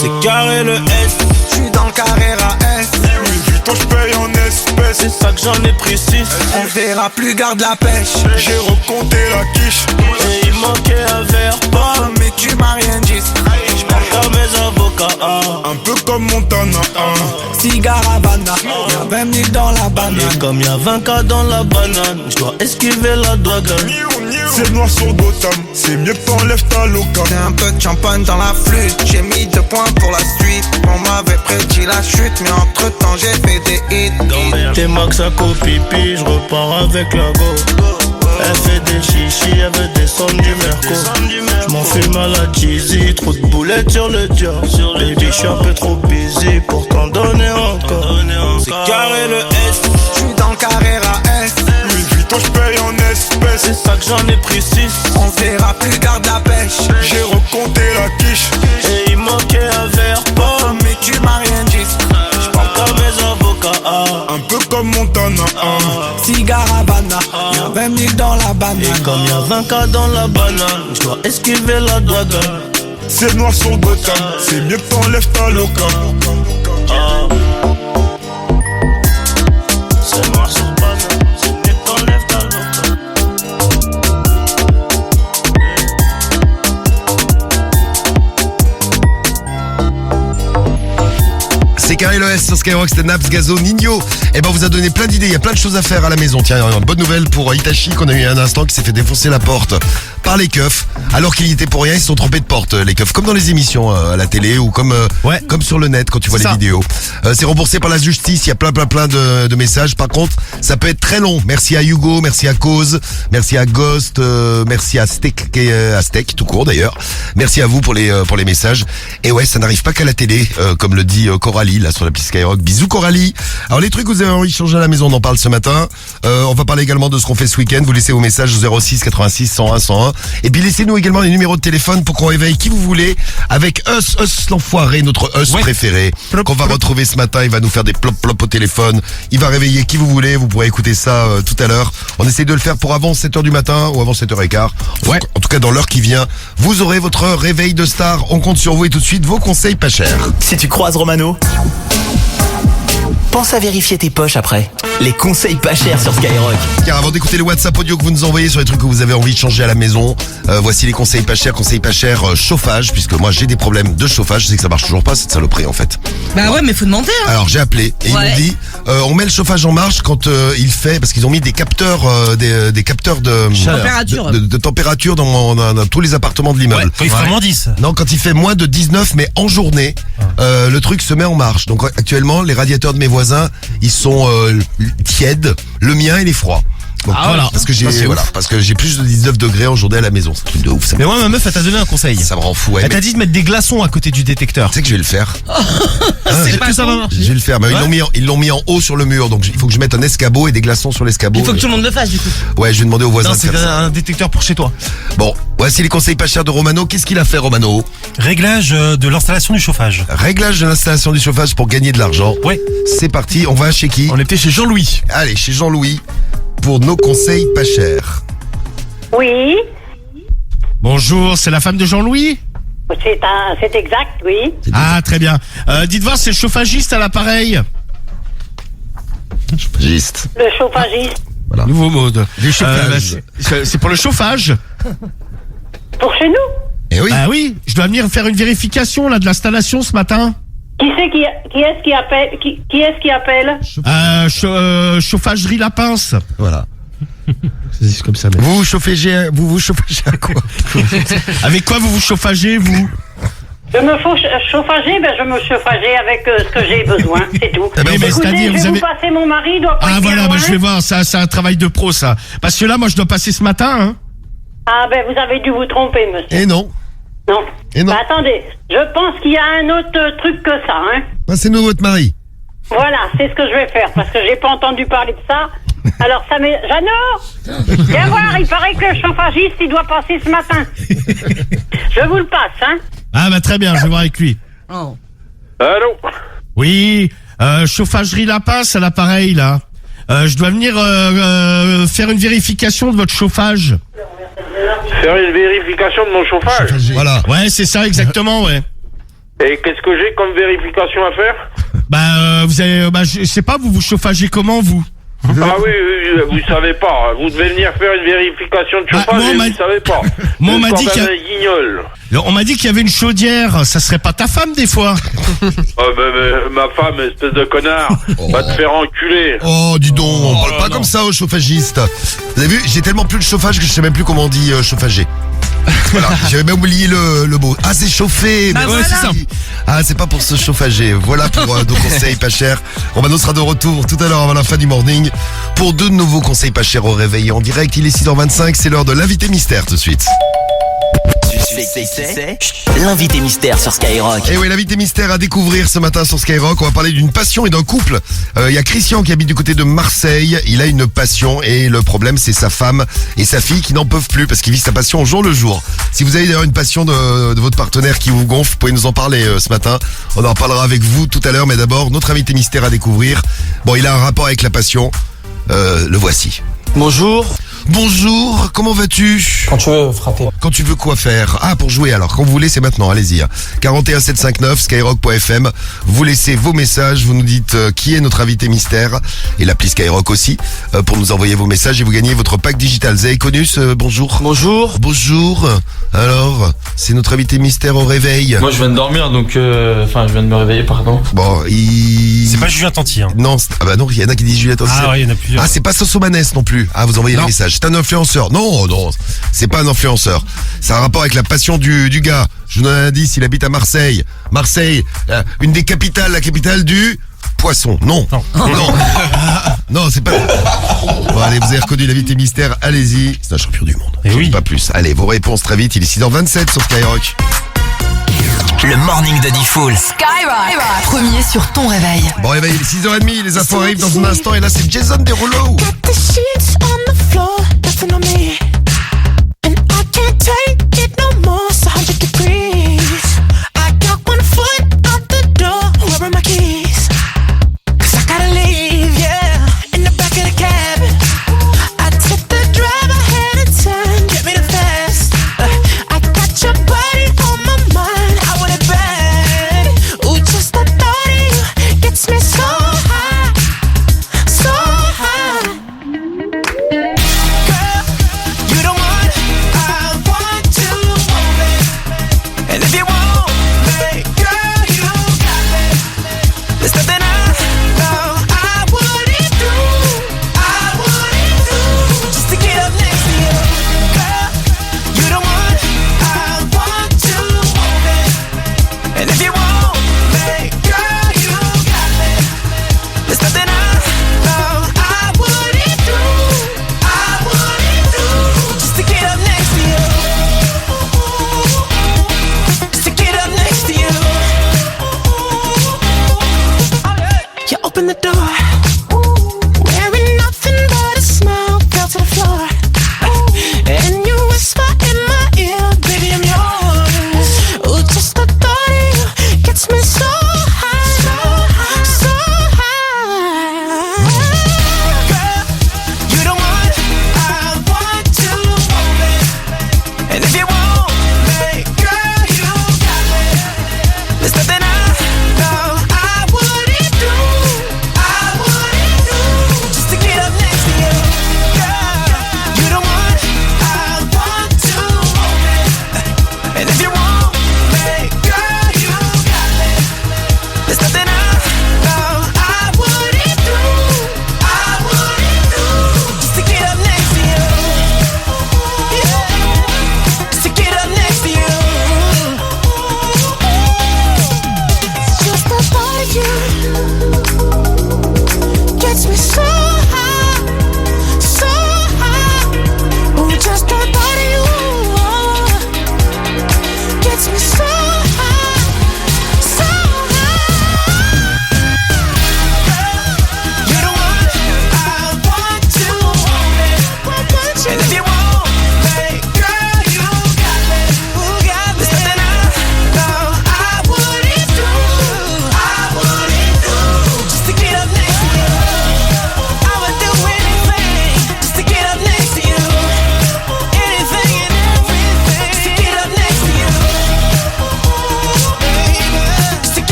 C'est carré le S. J'suis dans le carré à S. Louis Vuitton, je paye en espèces. c'est ça que j'en ai pris 6. On verra plus, garde la pêche. J'ai recompté la quiche. Et il manquait un verre, Oh, mais tu m'as rien dit. j'parle comme mes avocats. Un peu comme Montana. Cigare Havana, y'a 20 000 dans la banane. Et comme y'a 20K dans la banane, j'dois esquiver la douane. C'est noir sur Gotham, c'est mieux que t'enlèves ta loca. J'ai un peu de champagne dans la flûte, j'ai mis 2 points pour la suite. On m'avait prédit la chute, mais entre temps j'ai fait des hits. T'es max à copipi, j'repars avec la go. Elle fait des chichis, elle veut descendre du merco. J'm'en fume à la cheesy, trop de boulettes sur le dior. Baby, j'suis un peu trop busy pour t'en donner encore. C'est carré le S, J'suis dans le Carrera S. Louis Vuitton, j'paye en espèces. c'est ça que j'en ai pris 6. On verra plus, garde la pêche. J'ai recompté la quiche. Et il manquait un verre, Oh, mais tu m'as rien dit. j'parle comme mes avocats. Un peu comme Montana. Cigare Havana, y'a 20 000 dans la banane. Et comme y'a 20K dans la banane, j'dois esquiver la douane. C'est noir sur Gotham, c'est mieux que t'enlèves ta loca. C'est noir sur banane, c'est mieux que t'enlèves ta loca. C'est Carré le S sur Skyrock, c'était Naps, Gazo, Nino. Et ben, on vous a donné plein d'idées, il y a plein de choses à faire à la maison. Tiens, une bonne nouvelle pour Itachi qu'on a eu un instant qui s'est fait défoncer la porte par les keufs. Alors qu'il y était pour rien, ils se sont trompés de porte, les keufs. Comme dans les émissions à la télé ou comme sur le net quand tu vois les vidéos. C'est remboursé par la justice, il y a plein de messages. Par contre, ça peut être très long. Merci à Hugo, merci à Cause, merci à Ghost, merci à Steak, tout court d'ailleurs. Merci à vous pour les messages. Et ouais, ça n'arrive pas qu'à la télé, comme le dit Coralie là sur la piste Skyrock. Bisous Coralie. Alors les trucs que vous avez envie de changer à la maison, on en parle ce matin. On va parler également de ce qu'on fait ce week-end. Vous laissez vos messages au 06 86 101 101. Et puis laissez-nous également les numéros de téléphone pour qu'on réveille qui vous voulez avec Us l'enfoiré, notre Us préféré, qu'on va retrouver ce matin. Il va nous faire des plop au téléphone. Il va réveiller qui vous voulez. Vous pourrez écouter ça tout à l'heure. On essaie de le faire pour avant 7h du matin ou avant 7h15. Ouais. En tout cas, dans l'heure qui vient, vous aurez votre réveil de star. On compte sur vous et tout de suite vos conseils pas chers. Si tu croises Romano, pense à vérifier tes poches après. Les conseils pas chers sur Skyrock. Car avant d'écouter les WhatsApp audio que vous nous envoyez sur les trucs que vous avez envie de changer à la maison, voici les conseils pas chers, chauffage, puisque moi j'ai des problèmes de chauffage. Je sais que ça marche toujours pas cette saloperie en fait. Bah ouais, mais faut demander hein. Alors j'ai appelé et ils m'ont dit on met le chauffage en marche quand il fait, parce qu'ils ont mis des capteurs des capteurs de température, de température dans tous les appartements de l'immeuble. Quand il fait moins 10. Non, quand il fait moins de 19 mais en journée, le truc se met en marche. Donc actuellement les radiateurs de mes voisins, ils sont tièdes, le mien il est froid. Donc, voilà. Parce que j'ai plus de 19 degrés en journée à la maison. C'est un truc de ouf. Ça Mais moi, ma meuf, elle t'a donné un conseil. Ça me rend fou. Ouais, Elle t'a dit de mettre des glaçons à côté du détecteur. Tu sais que je vais le faire. C'est pas ça va marcher. Je vais le faire. Mais ils l'ont mis en haut sur le mur. Donc il faut que je mette un escabeau et des glaçons sur l'escabeau. Il faut que tout le monde le fasse du coup. Ouais, je vais demander aux voisins. Non, de c'est faire ça. un détecteur pour chez toi. Bon, voici les conseils pas chers de Romano. Qu'est-ce qu'il a fait, Romano? Réglage de l'installation du chauffage. Réglage de l'installation du chauffage pour gagner de l'argent. Ouais. C'est parti. On va chez qui? On était chez Jean-Louis. Allez, chez Jean-Louis pour nos conseils pas chers. Oui, Bonjour, c'est la femme de Jean-Louis? c'est exact, oui. Ah, très bien. Dites voir, c'est le chauffagiste à l'appareil. Chauffagiste. Le chauffagiste. Voilà. Nouveau mode. Les chauffages. C'est pour le chauffage. Pour chez nous. Eh oui. Ah oui, je dois venir faire une vérification là de l'installation ce matin. Qui est-ce qui appelle qui est-ce qui appelle? Chauffagerie La Pince. Voilà. C'est comme ça. Mais... Vous vous chauffagez à quoi? Avec quoi vous vous chauffagez, vous? Je me chauffager, je me chauffager avec ce que j'ai besoin, c'est tout. Eh ben, Écoutez, c'est-à-dire, je vous vais avez... vous passer mon mari, il doit pas Ah être voilà, loin. je vais voir, ça c'est un travail de pro ça. Parce que là, moi je dois passer ce matin, hein. Ah vous avez dû vous tromper, monsieur. Eh non. Non. Et non. Attendez, je pense qu'il y a un autre truc que ça, hein. Passez-nous votre mari. Voilà, c'est ce que je vais faire, parce que j'ai pas entendu parler de ça. Alors ça m'est... Jeannot, viens voir, il paraît que le chauffagiste, il doit passer ce matin. Je vous le passe, hein. Ah bah très bien, je vais voir avec lui. Oh. Allô? Oui, chauffagerie La Pince à l'appareil là. Je dois venir faire une vérification de votre chauffage. Faire une vérification de mon chauffage? Voilà. Ouais, c'est ça exactement, ouais. Et qu'est-ce que j'ai comme vérification à faire? Vous avez, je sais pas, vous vous chauffagez comment, vous? Ah oui, vous savez pas. Vous devez venir faire une vérification de chauffage et vous savez pas. Moi, on m'a dit qu'il y a... Guignol. On m'a dit qu'il y avait une chaudière. Ça serait pas ta femme, des fois? Ma femme, espèce de connard, va te faire enculer. Oh, dis donc, on parle pas comme ça aux chauffagistes. Vous avez vu, j'ai tellement plus de chauffage que je sais même plus comment on dit chauffager. Voilà, j'avais même oublié le mot. Ah, c'est chauffé. Ah, ouais, c'est ça. Ah, c'est pas pour se chauffager. Voilà pour nos conseils pas chers. Romano sera de retour tout à l'heure avant la fin du morning pour deux nouveaux conseils pas chers au réveil en direct. Il est 6h25, c'est l'heure de l'invité mystère tout de suite. L'invité mystère sur Skyrock. Et oui, l'invité mystère à découvrir ce matin sur Skyrock. On va parler d'une passion et d'un couple. Il y a Christian qui habite du côté de Marseille. Il a une passion et le problème c'est sa femme et sa fille qui n'en peuvent plus parce qu'il vit sa passion au jour le jour. Si vous avez d'ailleurs une passion de votre partenaire qui vous gonfle, vous pouvez nous en parler ce matin. On en parlera avec vous tout à l'heure, mais d'abord notre invité mystère à découvrir. Bon, il a un rapport avec la passion. Le voici. Bonjour. Bonjour, comment vas-tu? Quand tu veux frapper. Quand tu veux quoi faire? Ah, pour jouer alors, quand vous voulez c'est maintenant, allez-y. 41 759 skyrock.fm. Vous laissez vos messages, vous nous dites qui est notre invité mystère et l'appli Skyrock aussi pour nous envoyer vos messages et vous gagnez votre pack digital. Zéconus, bonjour. Bonjour. Bonjour. Alors, c'est notre invité mystère au réveil. Moi je viens de dormir donc je viens de me réveiller, pardon. Bon, C'est pas Julien Tanti, hein. Non, non, il y en a qui disent Julien Tanti. Ah ouais, il y en a plusieurs. Ah, c'est pas Sosomanes non plus. Ah, vous envoyez le message. C'est un influenceur. Non, c'est pas un influenceur. C'est un rapport avec la passion du gars. Je vous donne un indice, il habite à Marseille. Marseille, une des capitales, la capitale du poisson. Non. Non, c'est pas... Bon, allez, vous avez reconnu l'invité mystère, allez-y. C'est un champion du monde. Et oui. Pas plus. Allez, vos réponses très vite. Il est 6h27 sur Skyrock. Le morning de Diffoul. Skyrock, premier sur ton réveil. Bon réveil, il est 6h30, les infos arrivent dans un instant et là c'est Jason Derulo.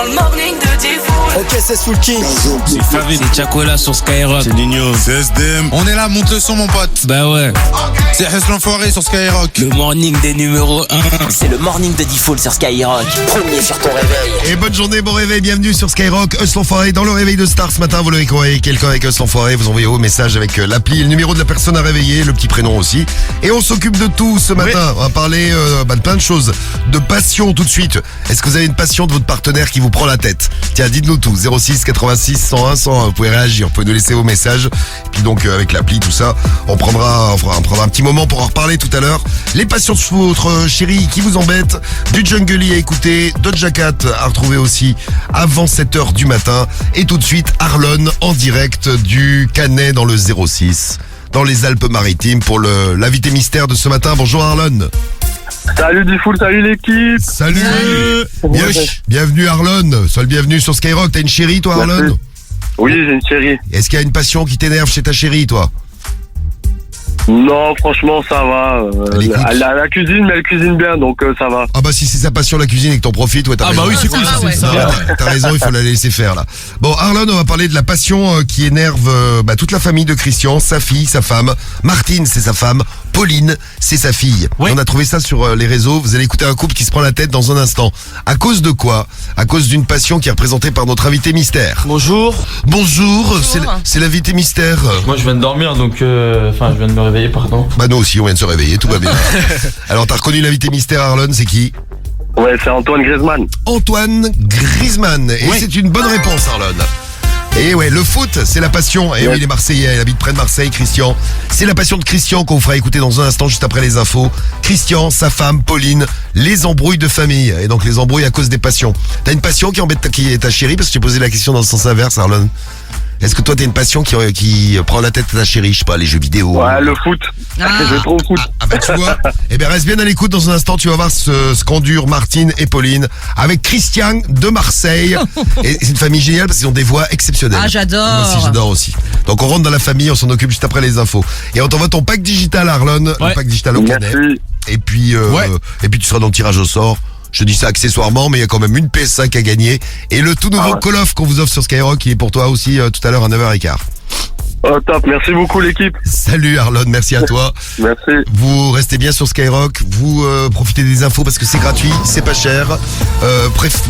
dans le morning de Diffoul. Ok, c'est Soulky. C'est Farid, c'est Chacola sur Skyrock. C'est Nino. C'est SDM. On est là, monte le son, mon pote. Bah ouais. C'est Hess l'enfoiré sur Skyrock. Le morning des numéros 1. C'est le morning de Diffoul sur Skyrock. Premier sur ton réveil. Et bonne journée, bon réveil, bienvenue sur Skyrock. Us l'enfoiré dans le réveil de Star ce matin. Vous l'avez croyez, quelqu'un avec Us l'enfoiré, vous envoyez au message avec l'appli, le numéro de la personne à réveiller, le petit prénom aussi. Et on s'occupe de tout ce matin. On va parler de plein de choses. De passion tout de suite. Est-ce que vous avez une passion de votre partenaire qui vous prend la tête? Tiens, dites-nous tout. 06 86 101 101. Vous pouvez réagir, vous pouvez nous laisser vos messages. Et puis donc avec l'appli, tout ça, on prendra un petit moment pour en reparler tout à l'heure. Les passions de votre chérie qui vous embête. Du Jungly à écouter, Doja Cat à retrouver aussi avant 7h du matin. Et tout de suite, Arlon en direct du Canet dans le 06, dans les Alpes-Maritimes pour l'invité mystère de ce matin. Bonjour Arlon. Salut Diffoul, salut l'équipe. Salut. Bienvenue Arlon. Sois le bienvenu sur Skyrock. T'as une chérie toi Arlon? Merci. Oui, j'ai une chérie. Est-ce qu'il y a une passion qui t'énerve chez ta chérie toi? Non, franchement, ça va. La cuisine, mais elle cuisine bien, donc ça va. Ah bah si c'est sa passion la cuisine et que t'en profites, ouais, t'as raison. Ah bah oui, c'est cool, c'est ça. T'as raison, il faut la laisser faire là. Bon, Arlon, on va parler de la passion qui énerve toute la famille de Christian, sa fille, sa femme. Martine, c'est sa femme. Pauline, c'est sa fille. Oui. On a trouvé ça sur les réseaux. Vous allez écouter un couple qui se prend la tête dans un instant. À cause de quoi? À cause d'une passion qui est représentée par notre invité mystère. Bonjour. Bonjour, c'est l'invité mystère. Moi je viens de dormir donc je viens de me réveiller, pardon. Bah nous aussi on vient de se réveiller, tout va bien. Alors t'as reconnu l'invité mystère Arlon, c'est qui? Ouais, c'est Antoine Griezmann. Antoine Griezmann. Et c'est une bonne réponse Arlon. Et ouais, le foot, c'est la passion. Et oui, il est Marseillais, il habite près de Marseille, Christian. C'est la passion de Christian qu'on vous fera écouter dans un instant, juste après les infos. Christian, sa femme, Pauline, les embrouilles de famille. Et donc les embrouilles à cause des passions. T'as une passion qui embête ta chérie? Parce que j'ai posé la question dans le sens inverse, Arlon. Est-ce que toi t'as une passion qui prend la tête à ta chérie? Je sais pas, les jeux vidéo. Ouais, le foot. Je trouve le foot. Ah bah tu vois. Eh ben reste bien à l'écoute dans un instant, tu vas voir ce qu'endurent Martine et Pauline avec Christian de Marseille. Et c'est une famille géniale parce qu'ils ont des voix exceptionnelles. Ah, j'adore. Moi aussi j'adore aussi. Donc on rentre dans la famille, on s'en occupe juste après les infos. Et on t'envoie ton pack digital Arlon, le pack digital au Canet. Et puis tu seras dans le tirage au sort. Je dis ça accessoirement, mais il y a quand même une PS5 à gagner. Et le tout nouveau Call of qu'on vous offre sur Skyrock, il est pour toi aussi tout à l'heure à 9h15. Oh top, merci beaucoup l'équipe. Salut Arlon, merci à toi. Merci. Vous restez bien sur Skyrock, vous profitez des infos parce que c'est gratuit, c'est pas cher.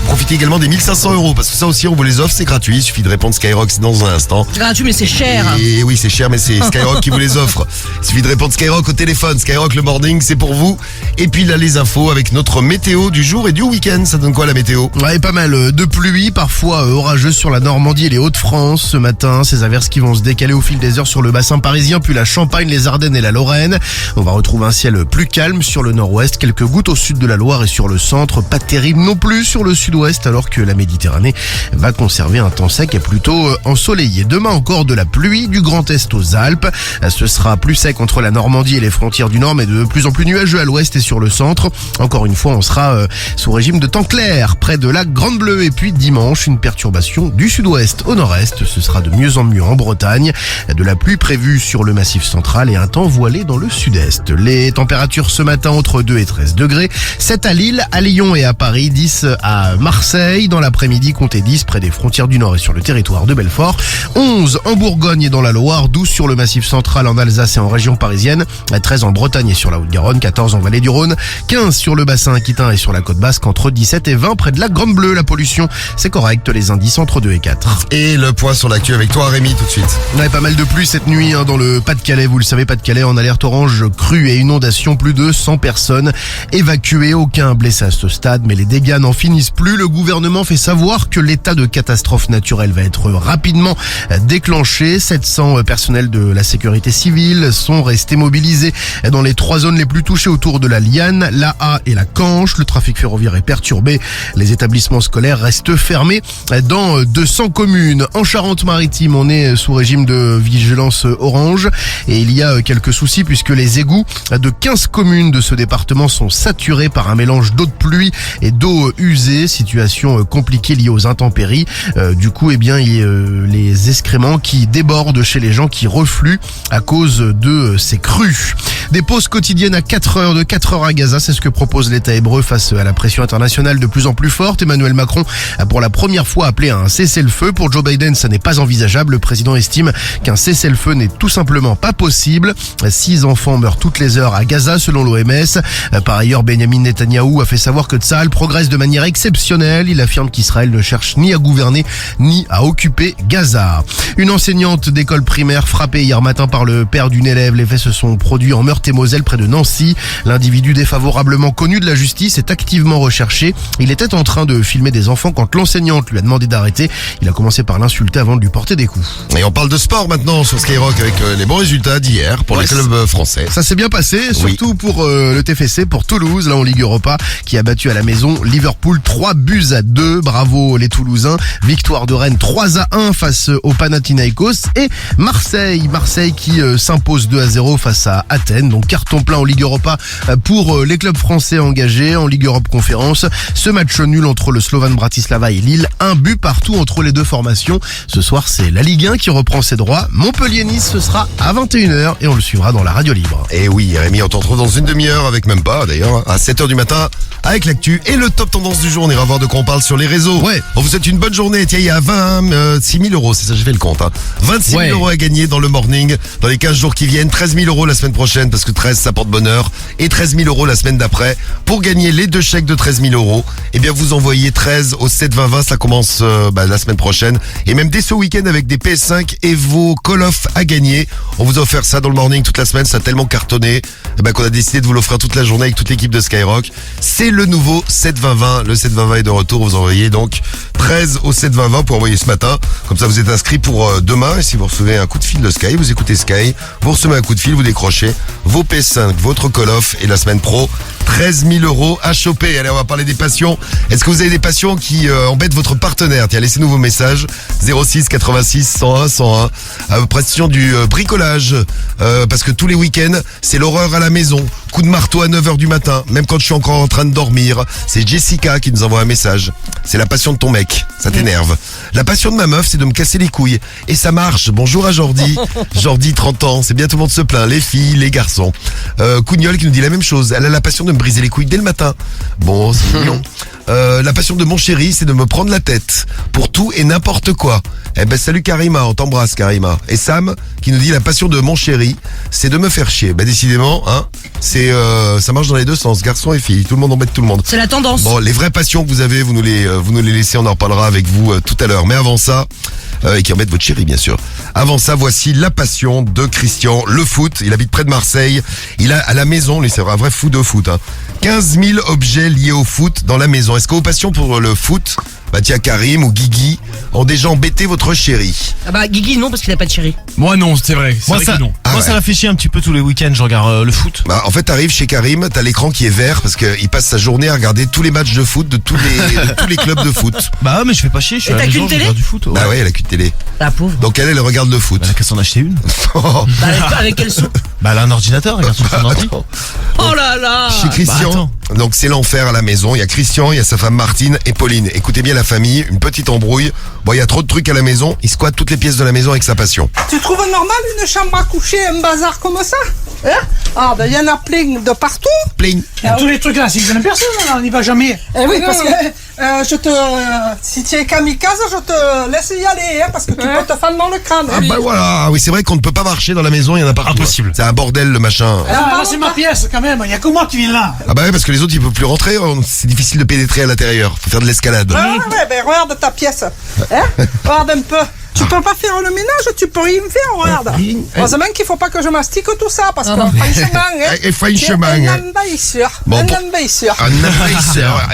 Profitez également des 1500 € parce que ça aussi on vous les offre, c'est gratuit, il suffit de répondre Skyrock, c'est dans un instant. C'est gratuit mais c'est cher. Et oui c'est cher mais c'est Skyrock qui vous les offre. Il suffit de répondre Skyrock au téléphone, Skyrock le morning c'est pour vous. Et puis là les infos avec notre météo du jour et du week-end, ça donne quoi la météo? Ouais, pas mal de pluie, parfois orageuse sur la Normandie et les Hauts-de-France ce matin. Ces averses qui vont se décaler au fil des heures sur le bassin parisien, puis la Champagne, les Ardennes et la Lorraine. On va retrouver un ciel plus calme sur le nord-ouest, quelques gouttes au sud de la Loire et sur le centre. Pas terrible non plus sur le sud-ouest, alors que la Méditerranée va conserver un temps sec et plutôt ensoleillé. Demain encore de la pluie du Grand Est aux Alpes. Ce sera plus sec entre la Normandie et les frontières du Nord, mais de plus en plus nuageux à l'ouest et sur le centre. Encore une fois, on sera sous régime de temps clair près de la Grande Bleue. Et puis dimanche, une perturbation du sud-ouest au nord-est. Ce sera de mieux en mieux en Bretagne. De la pluie prévue sur le massif central et un temps voilé dans le sud-est. Les températures ce matin entre 2 et 13 degrés. 7 à Lille, à Lyon et à Paris, 10 à Marseille. Dans l'après-midi, comptez 10 près des frontières du Nord et sur le territoire de Belfort. 11 en Bourgogne et dans la Loire, 12 sur le massif central en Alsace et en région parisienne. 13 en Bretagne et sur la Haute-Garonne, 14 en vallée du Rhône. 15 sur le bassin aquitain et sur la côte basque, entre 17 et 20 près de la Grande Bleue. La pollution, c'est correct, les indices entre 2 et 4. Et le point sur l'actu avec toi Rémi tout de suite. On avait pas mal de pluie cette nuit dans le Pas-de-Calais. Vous le savez, Pas-de-Calais en alerte orange crue et inondation. Plus de 100 personnes évacuées. Aucun blessé à ce stade, mais les dégâts n'en finissent plus. Le gouvernement fait savoir que l'état de catastrophe naturelle va être rapidement déclenché. 700 personnels de la sécurité civile sont restés mobilisés dans les 3 zones les plus touchées autour de la Liane, la A et la Canche. Le trafic ferroviaire est perturbé. Les établissements scolaires restent fermés dans 200 communes. En Charente-Maritime, on est sous régime de vigilance orange. Et il y a quelques soucis puisque les égouts de 15 communes de ce département sont saturés par un mélange d'eau de pluie et d'eau usée. Situation compliquée liée aux intempéries. Du coup, il y a les excréments qui débordent chez les gens qui refluent à cause de ces crues. Des pauses quotidiennes à 4 heures, de 4 heures à Gaza, c'est ce que propose l'État hébreu face à la pression internationale de plus en plus forte. Emmanuel Macron a pour la première fois appelé à un cessez-le-feu. Pour Joe Biden, ça n'est pas envisageable. Le président estime qu'un cessez-le-feu n'est tout simplement pas possible. 6 enfants meurent toutes les heures à Gaza, selon l'OMS. Par ailleurs, Benjamin Netanyahou a fait savoir que Tsahal progresse de manière exceptionnelle. Il affirme qu'Israël ne cherche ni à gouverner, ni à occuper Gaza. Une enseignante d'école primaire frappée hier matin par le père d'une élève. Les faits se sont produits en Meurthe-et-Moselle, près de Nancy. L'individu défavorablement connu de la justice est activement recherché. Il était en train de filmer des enfants quand l'enseignante lui a demandé d'arrêter. Il a commencé par l'insulter avant de lui porter des coups. Et on parle de sport maintenant sur Skyrock avec les bons résultats d'hier pour les clubs français. Ça s'est bien passé, surtout pour le TFC, pour Toulouse, là en Ligue Europa, qui a battu à la maison Liverpool 3-2. Bravo les Toulousains. Victoire de Rennes 3-1 face au Panathinaikos. Et Marseille qui s'impose 2-0 face à Athènes. Donc carton plein en Ligue Europa pour les clubs français engagés en Ligue Europe Conférence. Ce match nul entre le Slovan Bratislava et Lille. Un but partout entre les deux formations. Ce soir, c'est la Ligue 1 qui reprend ses droits. Montpellier-Nice, ce sera à 21h et on le suivra dans la radio libre. Et oui, Rémi, on te retrouve dans une demi-heure, avec même pas d'ailleurs, à 7h du matin, avec l'actu et le top tendance du jour. On ira voir de quoi on parle sur les réseaux. Ouais. On vous souhaite une bonne journée. Tiens, il y a 26 000 euros, c'est ça, j'ai fait le compte. 26 000 euros à gagner dans le morning, dans les 15 jours qui viennent. 13 000 euros la semaine prochaine, parce que 13, ça porte bonheur. Et 13 000 euros la semaine d'après. Pour gagner les 2 chèques de 13 000 euros, eh bien, vous envoyez 13 au 7 20 20. Ça commence la semaine prochaine. Et même dès ce week-end avec des PS5 et vos Call-Off à gagner. On vous a offert ça dans le morning toute la semaine. Ça a tellement cartonné qu'on a décidé de vous l'offrir toute la journée avec toute l'équipe de Skyrock. C'est le nouveau 7 20 20. Le 7 20 20 est de retour. Vous envoyez donc 13 au 7 20 20 pour envoyer ce matin. Comme ça, vous êtes inscrit pour demain. Et si vous recevez un coup de fil de Sky, vous écoutez Sky. Vous recevez un coup de fil, vous décrochez vos PS5, votre Call-Off et la semaine pro. 13 000 euros à choper. Allez, on va parler des passions. Est-ce que vous avez des passions qui embêtent votre partenaire? Tiens, laissez-nous vos messages. 06 86 101 101. Passion du bricolage. Parce que tous les week-ends, c'est l'horreur à la maison. Coup de marteau à 9h du matin. Même quand je suis encore en train de dormir. C'est Jessica qui nous envoie un message. C'est la passion de ton mec. Ça t'énerve. La passion de ma meuf, c'est de me casser les couilles. Et ça marche. Bonjour à Jordi. Jordi, 30 ans. C'est bien, tout le monde se plaint. Les filles, les garçons. Cougnol qui nous dit la même chose. Elle a la passion de me briser les couilles dès le matin. Bon, c'est mignon. La passion de mon chéri, c'est de me prendre la tête pour tout et n'importe quoi. Eh ben salut Karima, on t'embrasse Karima. Et Sam qui nous dit la passion de mon chéri, c'est de me faire chier. Ben décidément, c'est ça marche dans les deux sens, garçons et filles. Tout le monde embête tout le monde. C'est la tendance. Bon, les vraies passions que vous avez, vous nous les laissez, on en reparlera avec vous tout à l'heure. Mais avant ça, et qui embête votre chéri bien sûr. Avant ça, voici la passion de Christian, le foot. Il habite près de Marseille. Il a à la maison, lui c'est un vrai fou de foot. 15 000 objets liés au foot dans la maison. Est-ce que vos passions pour le foot, tiens, Karim ou Guigui, ont déjà embêté votre chéri? Ah bah Guigui non, parce qu'il a pas de chéri. Moi non, c'est vrai. Moi ça m'a fait chier un petit peu tous les week-ends, je regarde le foot. En fait, t'arrives chez Karim, t'as l'écran qui est vert parce qu'il passe sa journée à regarder tous les matchs de foot de tous les clubs de foot. Bah ouais, mais je fais pas chier, je suis Et à la t'as maison, qu'une je télé regarde du foot. Bah ouais, elle a qu'une télé. La pauvre. Donc elle regarde le foot. Elle a qu'à s'en acheter une. Avec quel sou? Bah elle a un ordinateur, elle regarde sur son ordi. Oh là là. Chez Christian, donc c'est l'enfer à la maison. Il y a Christian, il y a sa femme Martine et Pauline. Écoutez bien la famille, une petite embrouille. Bon, il y a trop de trucs à la maison. Il squatte toutes les pièces de la maison avec sa passion. Tu trouves normal une chambre à coucher, un bazar comme ça? Ah, ben il y en a plein de partout. Plein. Tous les trucs là, c'est une personne, on n'y va jamais. Eh oui, parce que si tu es kamikaze, je te laisse y aller, parce que tu peux te faire dans le crâne. Ah bah voilà, oui c'est vrai qu'on ne peut pas marcher dans la maison, il y en a partout. Impossible. C'est un bordel le machin. Là c'est ma pièce quand même, il n'y a que moi qui viens là. Ah bah ouais, parce que les autres ils peuvent plus rentrer, c'est difficile de pénétrer à l'intérieur, faut faire de l'escalade. Ah ouais, ben regarde ta pièce. Regarde un peu. Tu peux pas faire le ménage, tu peux rien faire, regarde. Heureusement qu'il faut pas que je mastique tout ça, parce que franchement, un envahisseur. Bon, Un envahisseur.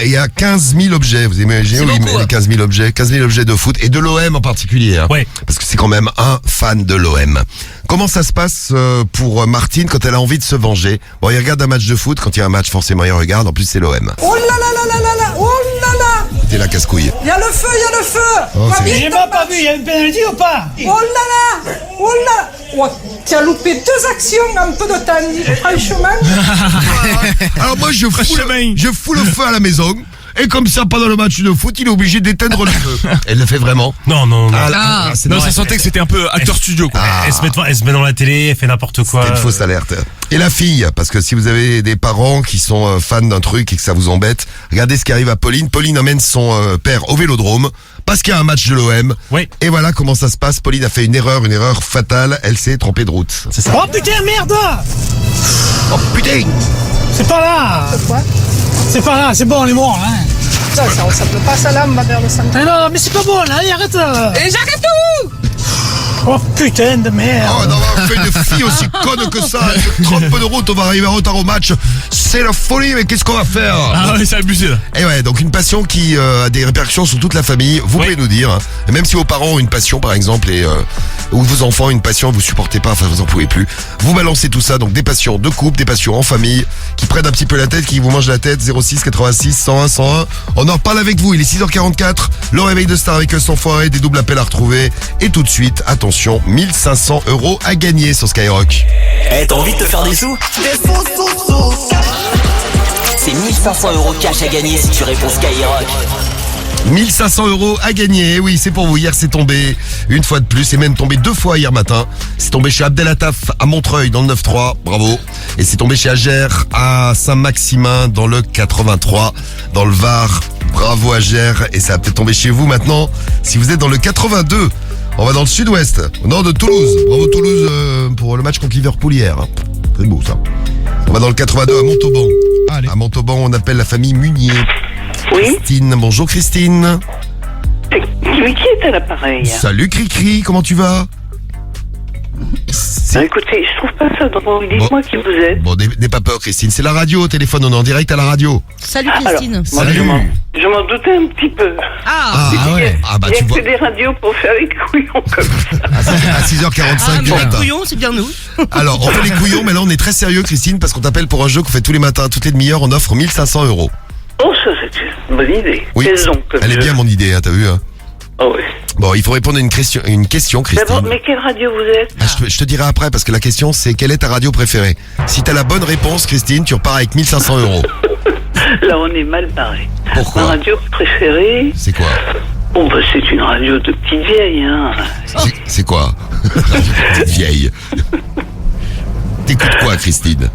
Il y a 15 000 objets, vous imaginez où il met les 15 000 objets? 15 000 objets de foot et de l'OM en particulier. Ouais. Parce que c'est quand même un fan de l'OM. Comment ça se passe pour Martine quand elle a envie de se venger? Bon, il regarde un match de foot. Quand il y a un match, forcément, il regarde. En plus, c'est l'OM. Oh là là là là là là, oh là là. T'es la casse-couille. Il y a le feu, il y a le feu. Oh, c'est- J'ai pas vu, il y a une pénalité ou pas? Oh là là, oh là. Oh, tu as loupé 2 actions en peu de temps, franchement. Alors moi, je fous le feu à la maison. Et comme ça, pendant le match de foot, il est obligé d'éteindre le feu. Elle le fait vraiment? Non, non, non. C'est Non, vrai. ça sentait que c'était un peu acteur studio, quoi. Elle se met dans la télé, elle fait n'importe quoi. C'était une fausse alerte. Et la fille, parce que si vous avez des parents qui sont fans d'un truc et que ça vous embête, regardez ce qui arrive à Pauline. Pauline emmène son père au vélodrome parce qu'il y a un match de l'OM. Oui. Et voilà comment ça se passe. Pauline a fait une erreur fatale. Elle s'est trompée de route. C'est ça. Oh putain, merde. Oh putain! C'est pas là. C'est pas là, c'est bon, on est mort, hein. Ça peut pas ça là, ma mère de santé. Non, mais c'est pas bon, là, arrête. Et j'arrête tout. Oh putain de merde. Oh, d'avoir fait une fille aussi conne que ça. Elle se trompe de route, on va arriver en retard au match. C'est la folie, mais qu'est-ce qu'on va faire? Ah ouais, c'est abusé, là. Et ouais, donc une passion qui a des répercussions sur toute la famille. Vous pouvez nous dire, hein. Et même si vos parents ont une passion, par exemple, et ou vos enfants ont une passion, vous supportez pas, enfin vous en pouvez plus. Vous balancez tout ça, donc des passions de couple, des passions en famille, qui prennent un petit peu la tête, qui vous mangent la tête. 06 86 101 101. On en reparle avec vous. Il est 6h44. Le réveil de Star avec Sans Foiré, des doubles appels à retrouver. Et tout de suite, attention, 1500 € à gagner sur Skyrock. Eh, t'as envie de te faire des sous? C'est 1500 € cash à gagner si tu réponds Skyrock. 1500 € à gagner, eh oui, c'est pour vous. Hier, c'est tombé une fois de plus, c'est même tombé 2 fois hier matin. C'est tombé chez Abdelattaf à Montreuil dans le 9-3, bravo. Et c'est tombé chez Agère à Saint-Maximin dans le 83, dans le Var. Bravo Agère, et ça va peut-être tomber chez vous maintenant si vous êtes dans le 82. On va dans le sud-ouest, au nord de Toulouse. Bravo Toulouse pour le match contre Liverpool hier. C'est beau ça. On va dans le 82 à Montauban. À Montauban, on appelle la famille Munier. Oui. Christine, bonjour Christine. C'est lui qui est à l'appareil. Salut Cricri, comment tu vas? Écoutez, je trouve pas ça drôle. Dites-moi qui vous êtes. Bon, n'aie pas peur Christine, c'est la radio au téléphone, on est en direct à la radio. Salut Christine. Alors, moi, je m'en doutais un petit peu. Ouais. Ah bah Il y tu a vois. que des radios pour faire les couillons comme ça. À 6h45 du Les matin. couillons, c'est bien nous. Alors, on fait les couillons, mais là on est très sérieux Christine, parce qu'on t'appelle pour un jeu qu'on fait tous les matins, toutes les demi-heures, on offre 1500 €. Oh, ça, c'est une bonne idée. Oui, Quels ont comme elle est jeu? bien mon idée, hein, t'as vu hein. Oh oui. Bon, il faut répondre à une question Christine. D'abord, mais quelle radio vous êtes? Ah, je te dirai après, parce que la question c'est quelle est ta radio préférée? Si t'as la bonne réponse Christine, tu repars avec 1500 €. Là, on est mal barré. Pourquoi? Ma radio préférée? C'est quoi? Bon, bah, c'est une radio de petite vieille, hein. C'est quoi? Petite vieille. T'écoutes quoi Christine?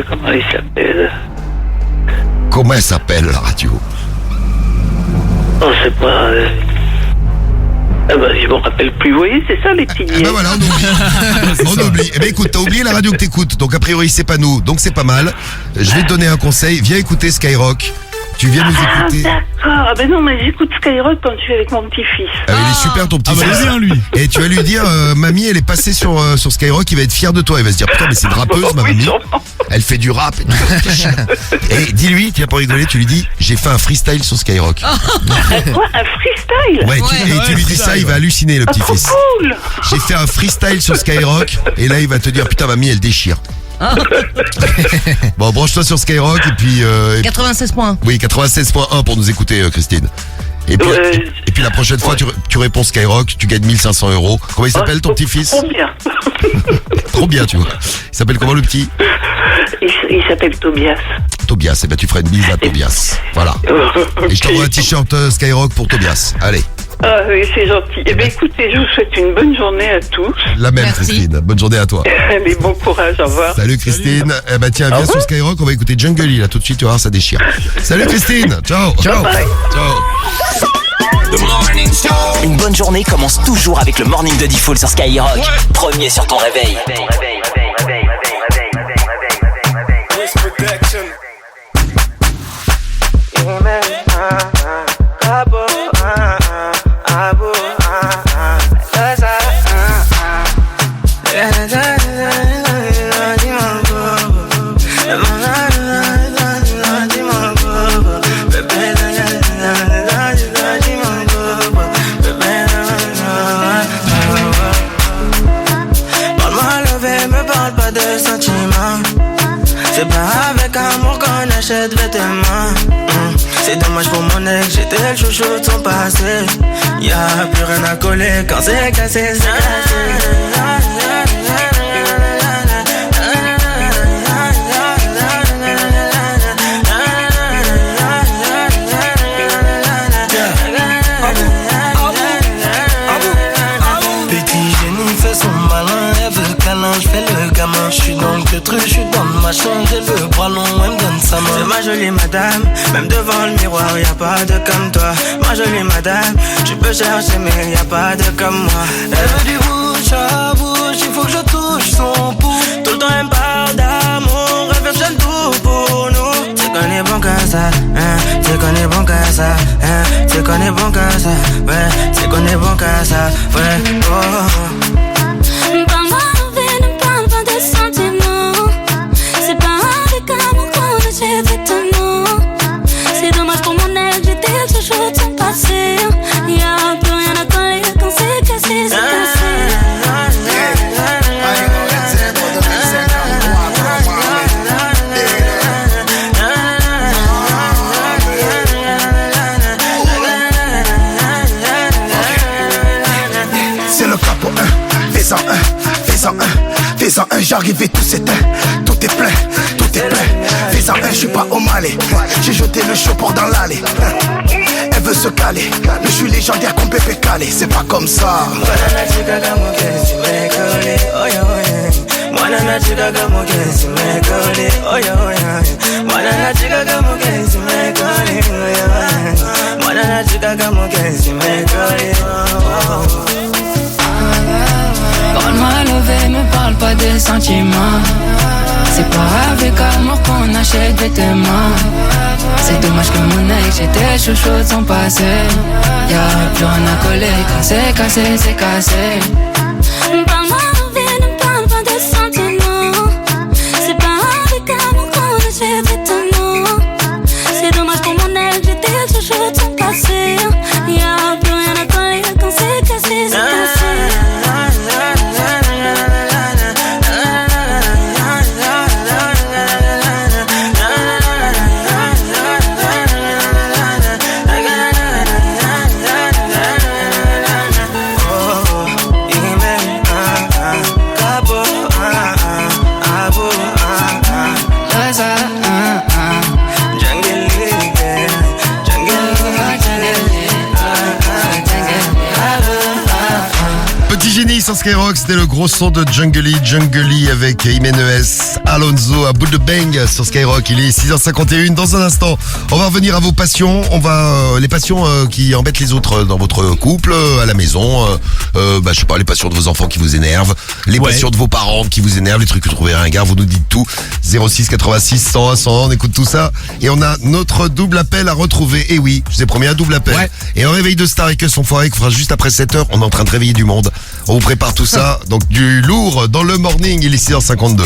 Comment il s'appelle? Comment elle s'appelle la radio? Oh, c'est pas... Ah bah, je m'en rappelle plus. Vous voyez, c'est ça, les petits Ah bah voilà, on oublie. On oublie. Eh ben écoute, t'as oublié la radio que t'écoutes, donc a priori c'est pas nous, donc c'est pas mal. Je vais te donner un conseil, viens écouter Skyrock. Tu viens nous écouter. D'accord. Ah ben non, mais j'écoute Skyrock quand je suis avec mon petit-fils. Ah, il est super ton petit fils. bien, lui. Et tu vas lui dire, mamie, elle est passée sur Skyrock, il va être fier de toi. Il va se dire, putain, mais c'est une rappeuse, ma mamie. Elle fait du rap et tout. Et dis-lui, tiens, pour rigoler, tu lui dis, j'ai fait un freestyle sur Skyrock. Quoi, un freestyle? Ouais, et tu lui dis ça, il va halluciner, le petit-fils. Cool. J'ai fait un freestyle sur Skyrock, et là, il va te dire, putain, mamie, elle déchire. Bon, branche-toi sur Skyrock, et puis... 96.1. Oui, 96.1 pour nous écouter, Christine. Et puis la prochaine fois, tu réponds Skyrock, tu gagnes 1500 €. Comment il s'appelle ton petit-fils? Trop bien. Trop bien, tu vois. Il s'appelle comment le petit? Il s'appelle Tobias. Tobias, et ben tu feras une bise à Tobias. Voilà. Et je t'envoie un t-shirt Skyrock pour Tobias. Allez. Ah oui, c'est gentil. Eh bien, écoutez, je vous souhaite une bonne journée à tous. La même, Christine. Bonne journée à toi. Allez, bon courage, au revoir. Salut Christine. Eh ben tiens, viens sur Skyrock, on va écouter Jungle là tout de suite, tu vas voir, ça déchire. Salut Christine. Ciao. Ciao. Ciao. Une bonne journée commence toujours avec le morning de Diffoul sur Skyrock. Premier sur ton réveil. achète vêtements. C'est dommage pour mon ex, j'étais le chouchou de son passé. Y'a plus rien à coller quand c'est cassé, c'est cassé. Je fais le gamin, je suis dans le truc, je suis dans le machin, j'ai le bras long, elle me donne sa main. C'est ma jolie madame, même devant le miroir, y'a pas de comme toi. Ma jolie madame, tu peux chercher mais y'a pas de comme moi. Elle veut du bouche à bouche, il faut que je touche son pouls. Tout le temps elle me parle d'amour, elle veut faire tout pour nous. C'est qu'on est bon qu'à ça, hein, c'est qu'on est bon qu'à ça, hein, c'est qu'on est bon qu'à ça, ouais, c'est qu'on est bon qu'à ça, ouais, oh. C'est pas avec amour qu'on achète vêtements. C'est dommage pour mon ex, j'étais le chouchou de son passé. Y'a plus rien à coller quand c'est cassé, c'est cassé. C'est le capot 1, fais-en un, fais-en un, fais-en un, j'arrive et tout s'éteint. Tout est plein, tout est plein. Fais-en un, je suis pas au Malais. J'ai jeté le chaud pour dans l'allée. Elle veut se caler, mais je suis légendaire comme Pépé Calé. C'est pas comme ça. Parle-moi levé, me parle pas des sentiments. C'est pas avec amour qu'on achète vêtements. C'est dommage que mon ex, j'étais chouchou de son passé. Y'a plus rien à coller quand c'est cassé, c'est cassé. Parle-moi levé, ne parle pas des sentiments. C'est pas avec amour qu'on achète vêtements. C'est dommage pour mon ex, j'étais chouchou de son passé. Y'a plus rien à coller quand c'est cassé, c'est cassé. Sur Skyrock, c'était le gros son de Jungly avec Jiménez, Alonso à bout de bang sur Skyrock. Il est 6h51. Dans un instant, on va revenir à vos passions. On va les passions qui embêtent les autres dans votre couple, à la maison. Je sais pas, les passions de vos enfants qui vous énervent, les passions de vos parents qui vous énervent, les trucs que vous trouvez ringards. Vous nous dites tout. 06 86 101 101. On écoute tout ça et on a notre double appel à retrouver. Et oui, je vous ai promis un double appel. Et un réveil de star et que son foiré qu'on fera juste après 7h. On est en train de réveiller du monde. On vous prépare tout ça, donc du lourd dans le morning, il est 6h52.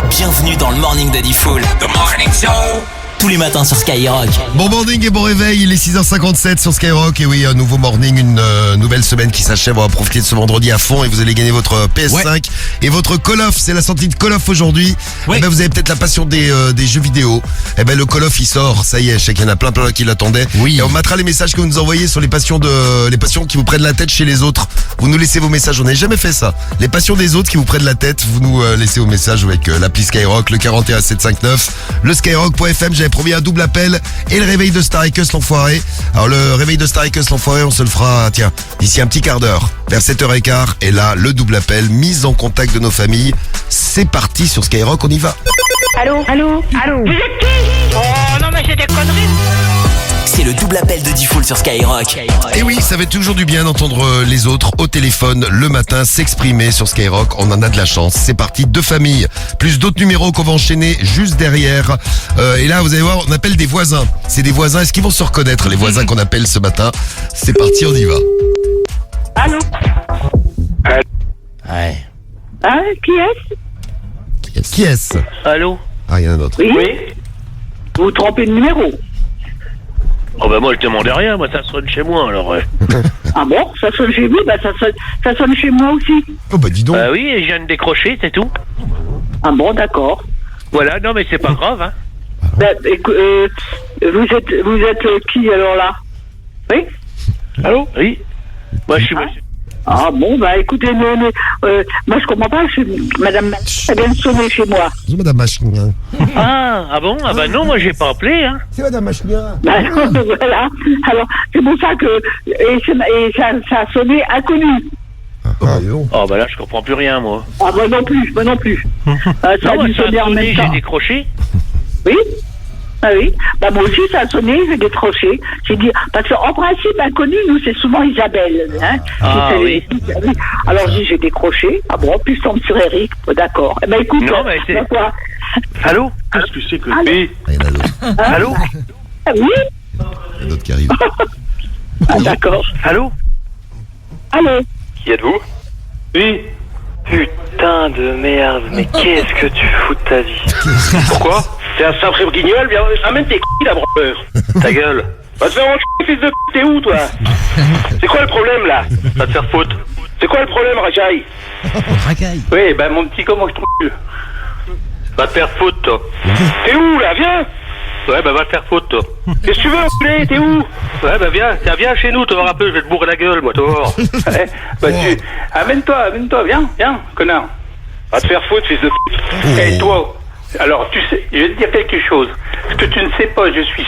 Bienvenue dans le morning de Diffoul. The Morning Show. Tous les matins sur Skyrock. Bon morning et bon réveil, il est 6h57 sur Skyrock. Et oui, un nouveau morning, une nouvelle semaine qui s'achève. On va profiter de ce vendredi à fond et vous allez gagner votre PS5 et votre Call of. C'est la sortie de Call of aujourd'hui. Eh ben, vous avez peut-être la passion des jeux vidéo. Eh ben, le Call of il sort, ça y est, je sais qu'il y en a plein qui l'attendaient. Et on mettra les messages que vous nous envoyez sur les passions qui vous prennent la tête chez les autres. Vous nous laissez vos messages, on n'a jamais fait ça. Les passions des autres qui vous prennent la tête, vous nous laissez vos messages avec l'appli Skyrock, le 41 759, le skyrock.fm. J'avais promis un double appel et le réveil de Staricus l'enfoiré. Alors le réveil de Staricus l'enfoiré, on se le fera, tiens, d'ici un petit quart d'heure, vers 7h15. Et là, le double appel, mise en contact de nos familles. C'est parti sur Skyrock, on y va. Allô? Allô? Allô? Vous êtes qui? Oh non mais c'est des conneries. C'est le double appel de Diffoul sur Skyrock. Et oui, ça fait toujours du bien d'entendre les autres au téléphone le matin s'exprimer sur Skyrock. On en a de la chance. C'est parti, deux familles, plus d'autres numéros qu'on va enchaîner juste derrière. Et là, vous allez voir, on appelle des voisins. C'est des voisins. Est-ce qu'ils vont se reconnaître, les voisins qu'on appelle ce matin? C'est parti, on y va. Allô? Ouais. Hein? Qui est-ce? Qui est-ce? Allô? Ah, il y en a d'autres. Oui. Vous vous trompez de numéro. Oh bah moi je demandais rien, moi ça sonne chez moi alors. Ah bon? Ça sonne chez vous? Bah ça sonne chez moi aussi. Oh bah dis donc. Oui, et je viens de décrocher, c'est tout. Ah bon, d'accord. Voilà, non mais c'est pas grave, hein. Vous êtes qui alors là? Oui. Allô? Oui. Moi je suis monsieur. Ah bon, bah écoutez, moi je comprends pas, Madame elle vient de sonner chez moi. C'est Madame Machnia. Ah bon? Ah bah non, moi j'ai pas appelé, hein. C'est Madame Machnia. Bah voilà, alors c'est pour ça que... Et ça a sonné inconnu. Oh bah là je comprends plus rien, moi. Ah moi non plus. Ça non, a dû sonner en même temps. J'ai décroché. Oui. Ah oui, bah moi aussi ça a sonné, j'ai décroché. J'ai dit, parce qu'en principe, inconnu, nous c'est souvent Isabelle. Hein. Oui. Alors j'ai décroché. Ah bon, puis je tombe sur Eric. D'accord. Eh ben écoute, non, mais c'est... quoi? Allô? Qu'est-ce que c'est que c'est? Il y en a d'autres. Allô? Oui. Il y en a d'autres qui arrivent. Ah d'accord. Allô? Allô? Qui êtes-vous? Oui. Putain de merde, mais qu'est-ce que tu fous de ta vie? Pourquoi? C'est un sacré guignol, viens, amène tes couilles là, branleur. Ta gueule. Va te faire enculer, fils de p***, t'es où, toi? C'est quoi le problème, là? Va te faire foutre. C'est quoi le problème, Racaille? Racaille? Oui, bah, mon petit, comment je trouve? Va te faire foutre, toi. T'es où, là? Viens! Ouais, bah, va te faire foutre, toi. Qu'est-ce que tu veux, enculé? T'es où? Ouais, bah, viens chez nous, tu vas voir un peu, je vais te bourrer la gueule, moi, toi. Ouais, bah, amène-toi, viens, connard. Va te faire foutre, fils de p***. Et toi? Alors, tu sais, je vais te dire quelque chose. Ce que tu ne sais pas, je suis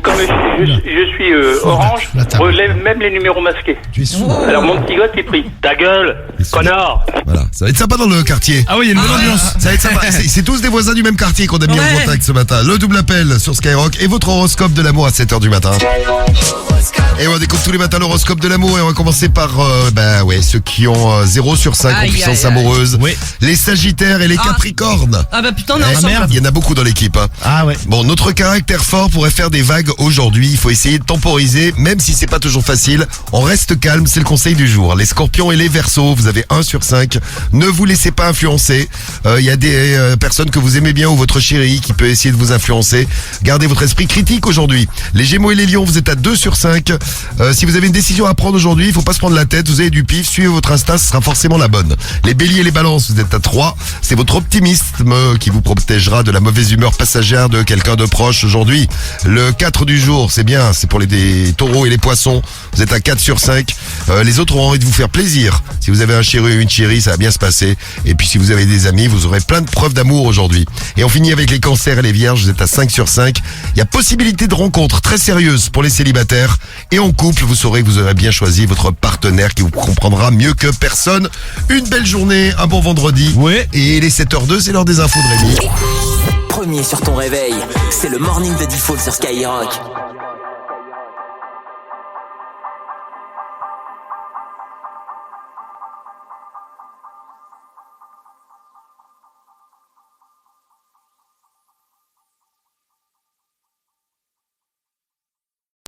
comme je suis orange, relève même les numéros masqués. Tu es sous. Alors, mon petit gars, t'es pris. Ta gueule, connard. Voilà, ça va être sympa dans le quartier. Ah oui, il y a une bonne ambiance. Ça va être sympa. C'est tous des voisins du même quartier qu'on a mis en contact ce matin. Le double appel sur Skyrock et votre horoscope de l'amour à 7h du matin. Et on découvre tous les matins l'horoscope de l'amour et on va commencer par ceux qui ont 0 sur 5 en puissance amoureuse. Oui. Les Sagittaires et les Capricornes. Ah bah putain, on est ensemble. Merde, il y en a beaucoup dans l'équipe. Hein. Ah ouais. Bon, notre caractère fort pourrait faire des vagues aujourd'hui. Il faut essayer de temporiser, même si c'est pas toujours facile. On reste calme, c'est le conseil du jour. Les Scorpions et les Verseaux, vous avez 1 sur 5. Ne vous laissez pas influencer. Il y a des personnes que vous aimez bien ou votre chérie qui peut essayer de vous influencer. Gardez votre esprit critique aujourd'hui. Les Gémeaux et les Lions, vous êtes à 2 sur 5. Si vous avez une décision à prendre aujourd'hui, il faut pas se prendre la tête. Vous avez du pif, suivez votre instinct, ce sera forcément la bonne. Les Béliers et les Balances, vous êtes à 3. C'est votre optimisme qui vous protégera de la mauvaise humeur passagère de quelqu'un de proche aujourd'hui. Le 4 du jour, c'est bien, c'est pour les taureaux et les poissons. Vous êtes à 4 sur 5. Les autres ont envie de vous faire plaisir. Si vous avez un chéri ou une chérie, ça va bien se passer. Et puis si vous avez des amis, vous aurez plein de preuves d'amour aujourd'hui. Et on finit avec les cancers et les vierges, vous êtes à 5 sur 5. Il y a possibilité de rencontres très sérieuses pour les célibataires. Et en couple, vous saurez que vous aurez bien choisi votre partenaire qui vous comprendra mieux que personne. Une belle journée, un bon vendredi. Ouais. Et les 7h02, c'est l'heure des infos de Rémi. Premier sur ton réveil, c'est le morning de Diffoul sur Skyrock.